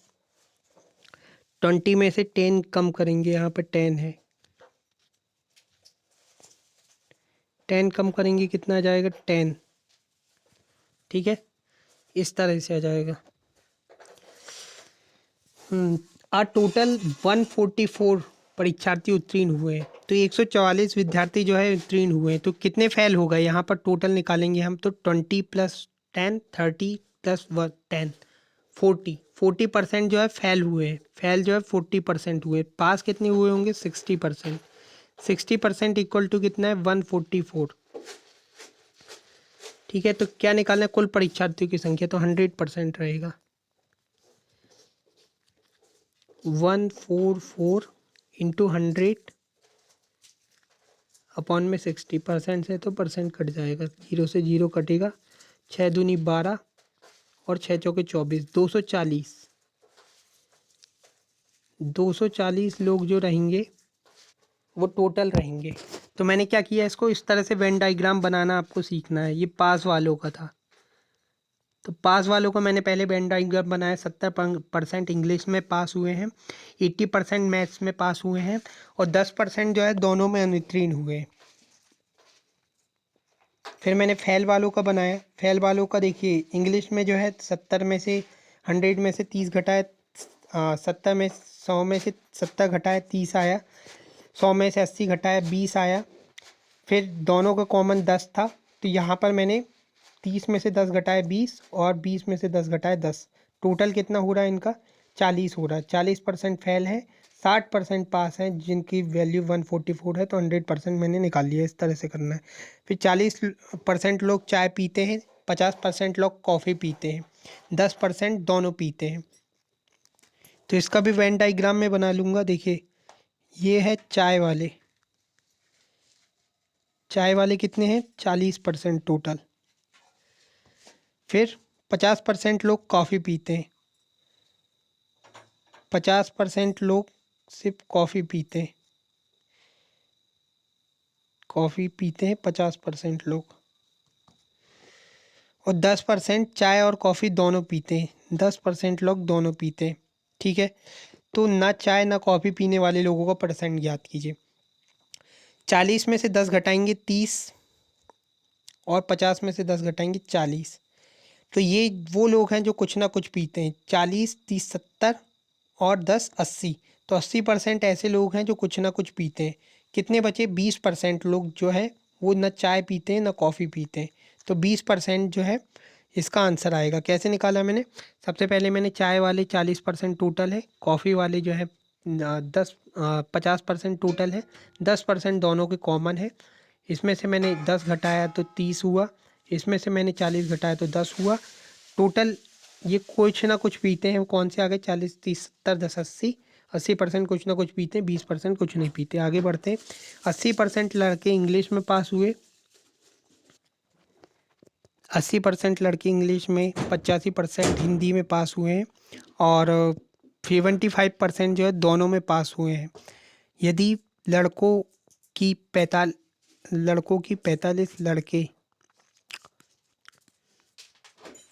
20 में से 10 कम करेंगे, यहाँ पर 10 है, 10 कम करेंगे कितना आ जाएगा, 10। ठीक है, इस तरह से आ जाएगा। आ टोटल 144 परीक्षार्थी उत्तीर्ण हुए हैं, तो 144 विद्यार्थी जो है उत्तीर्ण हुए हैं, तो कितने फेल हो गए, यहाँ पर टोटल निकालेंगे हम, तो 20 + 10 30 + 10 40% जो है फेल हुए हैं। फेल जो है 40% हुए, पास कितने हुए होंगे, 60%। 60% इक्वल टू कितना है, 144। ठीक है, तो क्या निकालना है, कुल परीक्षार्थियों की संख्या, तो 100% रहेगा। 144 इंटू 100 अपॉन में 60% से, तो परसेंट कट जाएगा, 0 से 0 कटेगा, 6 दूनी 12 और 6 चौके 24, 240 लोग जो रहेंगे वो टोटल रहेंगे। तो मैंने क्या किया, इसको इस तरह से वेन डायग्राम बनाना आपको सीखना है। ये पास वालों का था, तो पास वालों का मैंने पहले वेन डायग्राम बनाया। 70% इंग्लिश में पास हुए हैं, 80% मैथ्स में पास हुए हैं, और 10% जो है दोनों में अनुत्तीर्ण हुए हैं। फिर मैंने फेल वालों का बनाया। फेल वालों का देखिए, इंग्लिश में जो है 70 में से 100 में से 30 घटाए, 70 में 100 में से 70 घटाए 30 आया, 100 में से 80 घटाया 20 आया। फिर दोनों का कॉमन 10 था, तो यहाँ पर मैंने 30 में से 10 घटाए 20 और 20 में से 10 घटाए 10। टोटल कितना हो रहा है इनका, 40 हो रहा है। 40% फेल है, 60% पास हैं, जिनकी वैल्यू 144 है, तो 100% मैंने निकाल लिया। इस तरह से करना है। फिर 40% लोग चाय पीते हैं, 50% लोग कॉफ़ी पीते हैं, 10% दोनों पीते हैं। तो इसका भी वेन डायग्राम में बना लूँगा। देखिए, ये है चाय वाले। चाय वाले कितने हैं, 40% टोटल। फिर 50% लोग कॉफ़ी पीते हैं, 50% लोग सिर्फ कॉफ़ी पीते हैं, कॉफ़ी पीते हैं 50% लोग। और 10% चाय और कॉफ़ी दोनों पीते हैं, 10% लोग दोनों पीते हैं। ठीक है, तो ना चाय ना कॉफ़ी पीने वाले लोगों का परसेंट ज्ञात कीजिए। 40 में से 10 घटाएंगे 30, और 50 में से 10 घटाएंगे 40। तो ये वो लोग हैं जो कुछ ना कुछ पीते हैं। 40 30 70 और 10 80, तो 80% ऐसे लोग हैं जो कुछ ना कुछ पीते हैं। कितने बचे, 20% लोग जो है वो ना चाय पीते हैं ना कॉफ़ी पीते हैं। तो 20% जो है इसका आंसर आएगा। कैसे निकाला मैंने, सबसे पहले मैंने चाय वाले 40% टोटल है, कॉफ़ी वाले जो है 50% टोटल है, 10% दोनों के कॉमन है। इसमें से मैंने 10 घटाया तो 30 हुआ, इसमें से मैंने 40 घटाया तो 10 हुआ। टोटल ये कुछ ना कुछ पीते हैं, वो कौन से आ गए? 40 30 70 10 80। 80% कुछ ना कुछ पीते हैं, 20% कुछ नहीं पीते। आगे बढ़ते हैं। 80% लड़के इंग्लिश में पास हुए, 80% लड़के इंग्लिश में, 85% हिंदी में पास हुए हैं और 75% जो है दोनों में पास हुए हैं। यदि लड़कों की 45 लड़के,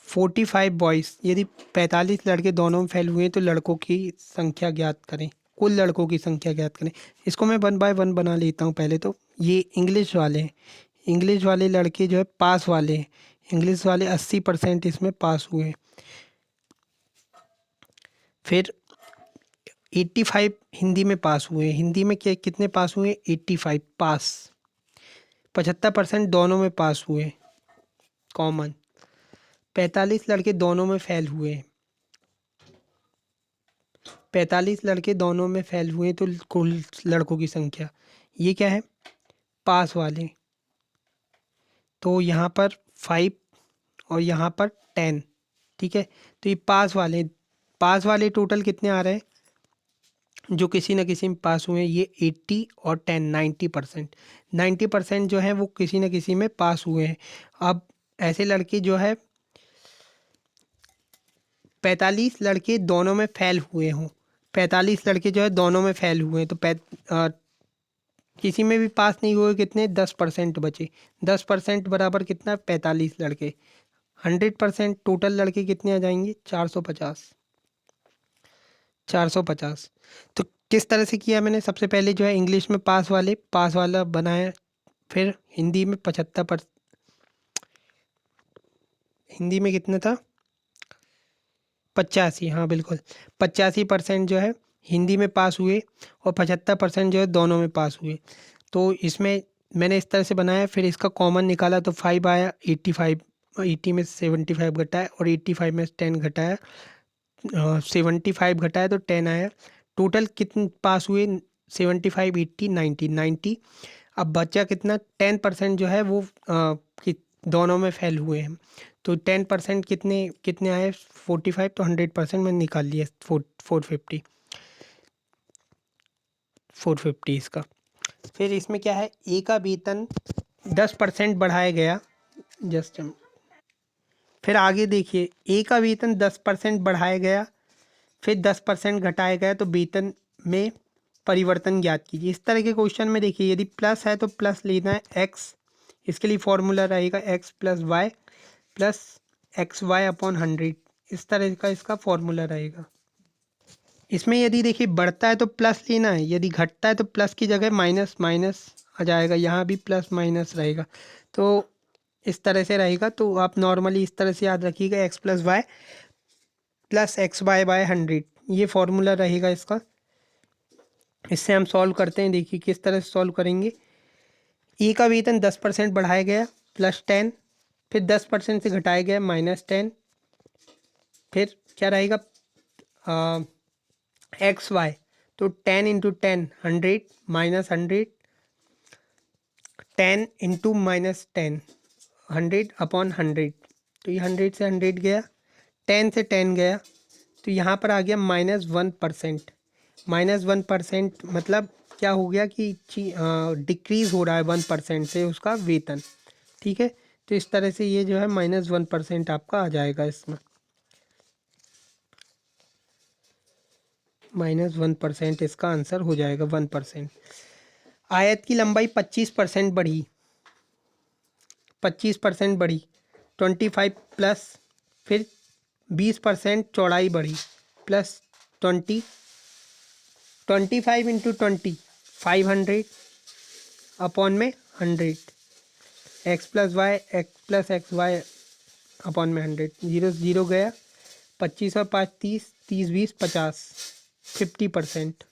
45 बॉयज़, यदि 45 लड़के दोनों में फेल हुए तो लड़कों की संख्या ज्ञात करें, कुल लड़कों की संख्या ज्ञात करें। इसको मैं 1 बाय 1 बना लेता हूँ। पहले तो ये इंग्लिश वाले हैं, इंग्लिश वाले लड़के जो है पास वाले हैं, इंग्लिश वाले 80% इसमें पास हुए हैं। फिर 85 हिंदी में पास हुए हैं, हिंदी में क्या कितने पास हुए? 85 पास। 75% दोनों में पास हुए कॉमन। 45 लड़के दोनों में फेल हुए हैं, 45 लड़के दोनों में फेल हुए तो कुल लड़कों की संख्या, ये क्या है? पास वाले। तो यहाँ पर 5 और यहाँ पर 10, ठीक है। तो ये पास वाले टोटल कितने आ रहे हैं जो किसी न किसी में पास हुए हैं? ये 80 और 10, 90%। 90% जो है वो किसी न किसी में पास हुए हैं। अब ऐसे लड़के जो है 45 लड़के दोनों में फेल हुए हों, 45 लड़के जो है दोनों में फेल हुए हैं तो किसी में भी पास नहीं हुए, कितने? 10% बचे। 10% बराबर कितना? 45 लड़के। 100% टोटल लड़के कितने आ जाएंगे? 450। 450। तो किस तरह से किया मैंने? सबसे पहले जो है इंग्लिश में पास वाला बनाया, फिर हिंदी में 75%, हिंदी में कितना था? 85, हाँ बिल्कुल। 85% जो है हिंदी में पास हुए और 75% जो है दोनों में पास हुए। तो इसमें मैंने इस तरह से बनाया, फिर इसका कॉमन निकाला तो 5 आया। 85, 80 में 75 घटाया और 85 में 10 घटाया, 75 घटाया तो 10 आया। टोटल कितने पास हुए? 75, 80, 90, 90। अब बचा कितना? 10% जो है वो दोनों में फेल हुए हैं। तो 10% कितने कितने आए? 45। तो 100% मैंने निकाल लिया। 450, 450 इसका। फिर इसमें क्या है? ए का वेतन 10% बढ़ाया गया। जस्ट फिर आगे देखिए, ए का वेतन 10% बढ़ाया गया, फिर 10% घटाया गया तो वेतन में परिवर्तन ज्ञात कीजिए। इस तरह के क्वेश्चन में देखिए, यदि प्लस है तो प्लस लेना है एक्स, इसके लिए फॉर्मूला रहेगा X plus X Y upon 100। इस तरह का इसका फॉर्मूला रहेगा। इसमें यदि देखिए बढ़ता है तो प्लस लेना है, यदि घटता है तो प्लस की जगह माइनस माइनस आ जाएगा, यहाँ भी प्लस माइनस रहेगा। तो इस तरह से रहेगा। तो आप नॉर्मली इस तरह से याद रखिएगा, X plus X Y by 100, ये फॉर्मूला रहेगा इसका। इससे हम सॉल्व करते हैं। देखिए किस तरह से सॉल्व करेंगे। ई का वेतन 10% बढ़ाया गया +10, फिर 10% से घटाया गया -10, फिर क्या रहेगा? एक्स वाई, तो 10 इंटू 10 100 -100, 10 इंटू -10 100 अपॉन 100। तो ये 100 से 100 गया, 10 से 10 गया, तो यहाँ पर आ गया -1%। -1% मतलब क्या हो गया कि डिक्रीज़ हो रहा है 1% से उसका वेतन, ठीक है। तो इस तरह से ये जो है -1% आपका आ जाएगा इसमें। -1% इसका आंसर हो जाएगा, 1%। आयत की लंबाई 25% बढ़ी, 25% बढ़ी, 25 प्लस, फिर 20% चौड़ाई बढ़ी +20, 25 इंटू 20 500 अपॉन में 100, एक्स वाई अपॉन में 100, 0 0 गया, 25 और 5 30, 30 20 50, 50%।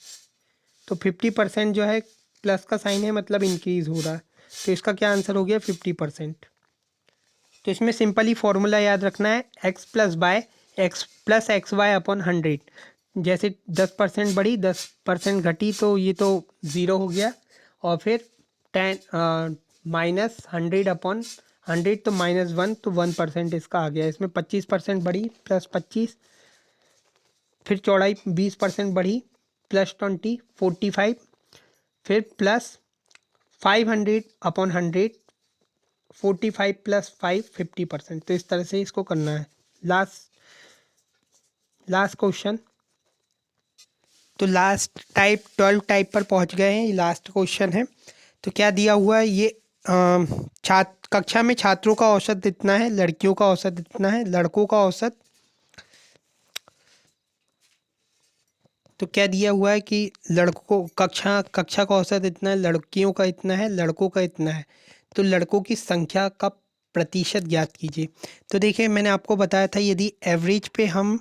तो 50% जो है प्लस का साइन है, मतलब इंक्रीज़ हो रहा है। तो इसका क्या आंसर हो गया? 50%। तो इसमें सिंपली फॉर्मूला याद रखना है, X plus X Y upon 100। जैसे 10% बढ़ी 10% घटी तो ये तो 0 हो गया। और फिर 10 माइनस 100/100 तो -1 तो 1% इसका आ गया। इसमें 25% बढ़ी +25, फिर चौड़ाई 20% बढ़ी +20 45, फिर +500/100 45 + 5 50%। तो इस तरह से इसको करना है। Last question. तो लास्ट टाइप 12 टाइप पर पहुंच गए हैं। ये लास्ट क्वेश्चन है। तो क्या दिया हुआ है ये, छात्र कक्षा में छात्रों का औसत इतना है, लड़कियों का औसत इतना है, लड़कों का औसत। तो क्या दिया हुआ है कि लड़कों कक्षा का औसत इतना है, लड़कियों का इतना है, लड़कों का इतना है। तो लड़कों की संख्या का प्रतिशत ज्ञात कीजिए। तो देखिए मैंने आपको बताया था यदि एवरेज पे हम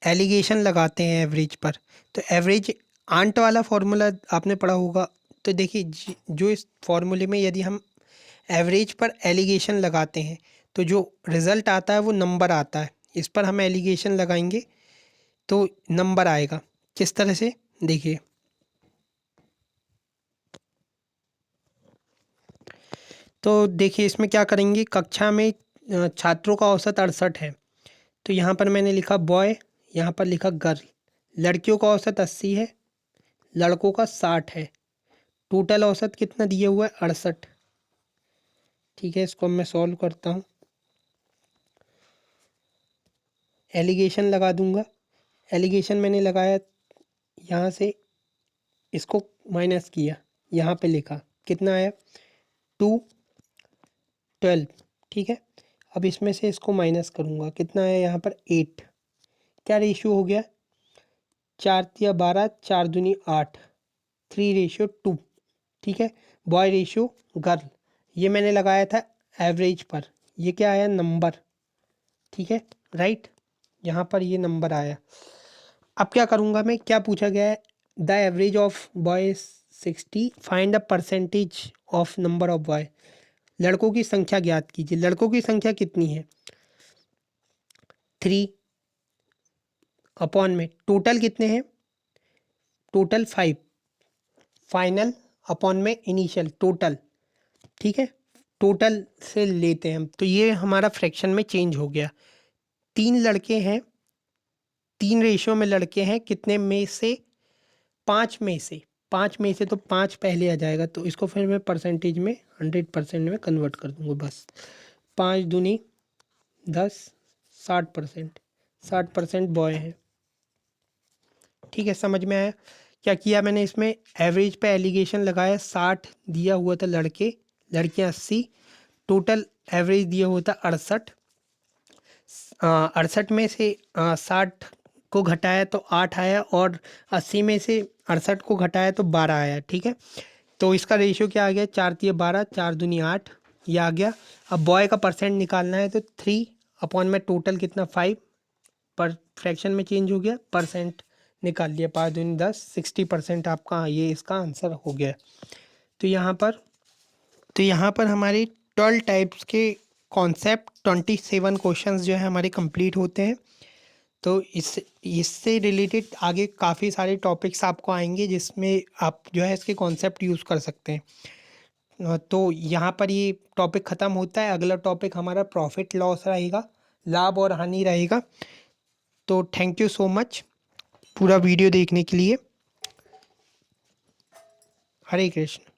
एलिगेशन लगाते हैं एवरेज पर, तो एवरेज आंट वाला फॉर्मूला आपने पढ़ा होगा। तो देखिए जो इस फॉर्मूले में यदि हम एवरेज पर एलिगेशन लगाते हैं तो जो रिज़ल्ट आता है वो नंबर आता है। इस पर हम एलिगेशन लगाएंगे तो नंबर आएगा। किस तरह से देखिए, तो देखिए इसमें क्या करेंगे, कक्षा में छात्रों का औसत 68 है। तो यहाँ पर मैंने लिखा बॉय, यहाँ पर लिखा गर्ल। लड़कियों का औसत 80 है, लड़कों का 60 है। टोटल औसत कितना दिया हुआ है, 68। ठीक है, इसको मैं सॉल्व करता हूँ। एलिगेशन लगा दूंगा। एलिगेशन मैंने लगाया, यहाँ से इसको माइनस किया, यहाँ पे लिखा कितना आया 212। ठीक है, अब इसमें से इसको माइनस करूँगा, कितना आया यहाँ पर 8। क्या रेशियो हो गया, 4×12 4×2 8, 3:2। ठीक है, बॉय रेशियो गर्ल, ये मैंने लगाया था एवरेज पर, ये क्या आया नंबर। ठीक है, राइट, यहाँ पर ये नंबर आया। अब क्या करूँगा मैं, क्या पूछा गया है, the average of boy 60, find the percentage of number of boy. लड़कों की संख्या ज्ञात कीजिए। लड़कों की संख्या कितनी है, 3 में टोटल कितने हैं, टोटल 5, फाइनल अपॉन में इनिशियल टोटल। ठीक है, टोटल से लेते हैं हम, तो ये हमारा फ्रैक्शन में चेंज हो गया। 3 लड़के हैं, 3 रेशियो में लड़के हैं, कितने में से, 5 में से। 5 में से तो 5 पहले आ जाएगा, तो इसको फिर मैं परसेंटेज में 100% में कन्वर्ट कर दूंगा बस। 5×2 10, 60%, 60% बॉय है। ठीक है, समझ में आया। क्या किया मैंने, इसमें एवरेज पे एलिगेशन लगाया, 60 दिया हुआ था लड़के, लड़कियां 80, टोटल एवरेज दिया हुआ था 68। 68 में से 60 को घटाया तो 8 आया, और 80 में से 68 को घटाया तो 12 आया। ठीक है, तो इसका रेशियो क्या आ गया, 4×12 4×2 8, ये आ गया। अब बॉय का परसेंट निकालना है, तो 3 में टोटल कितना 5, पर फ्रैक्शन में चेंज हो गया, परसेंट निकाल लिया, 5×2 10, 60% आपका ये इसका आंसर हो गया। तो यहाँ पर हमारे 12 टाइप्स के कॉन्सेप्ट 27 क्वेश्चंस जो है हमारे कंप्लीट होते हैं। तो इससे रिलेटेड आगे काफ़ी सारे टॉपिक्स आपको आएंगे जिसमें आप जो है इसके कॉन्सेप्ट यूज़ कर सकते हैं। तो यहाँ पर ये टॉपिक ख़त्म होता है। अगला टॉपिक हमारा प्रॉफिट लॉस रहेगा, लाभ और हानि रहेगा। तो थैंक यू सो मच पूरा वीडियो देखने के लिए। हरे कृष्ण।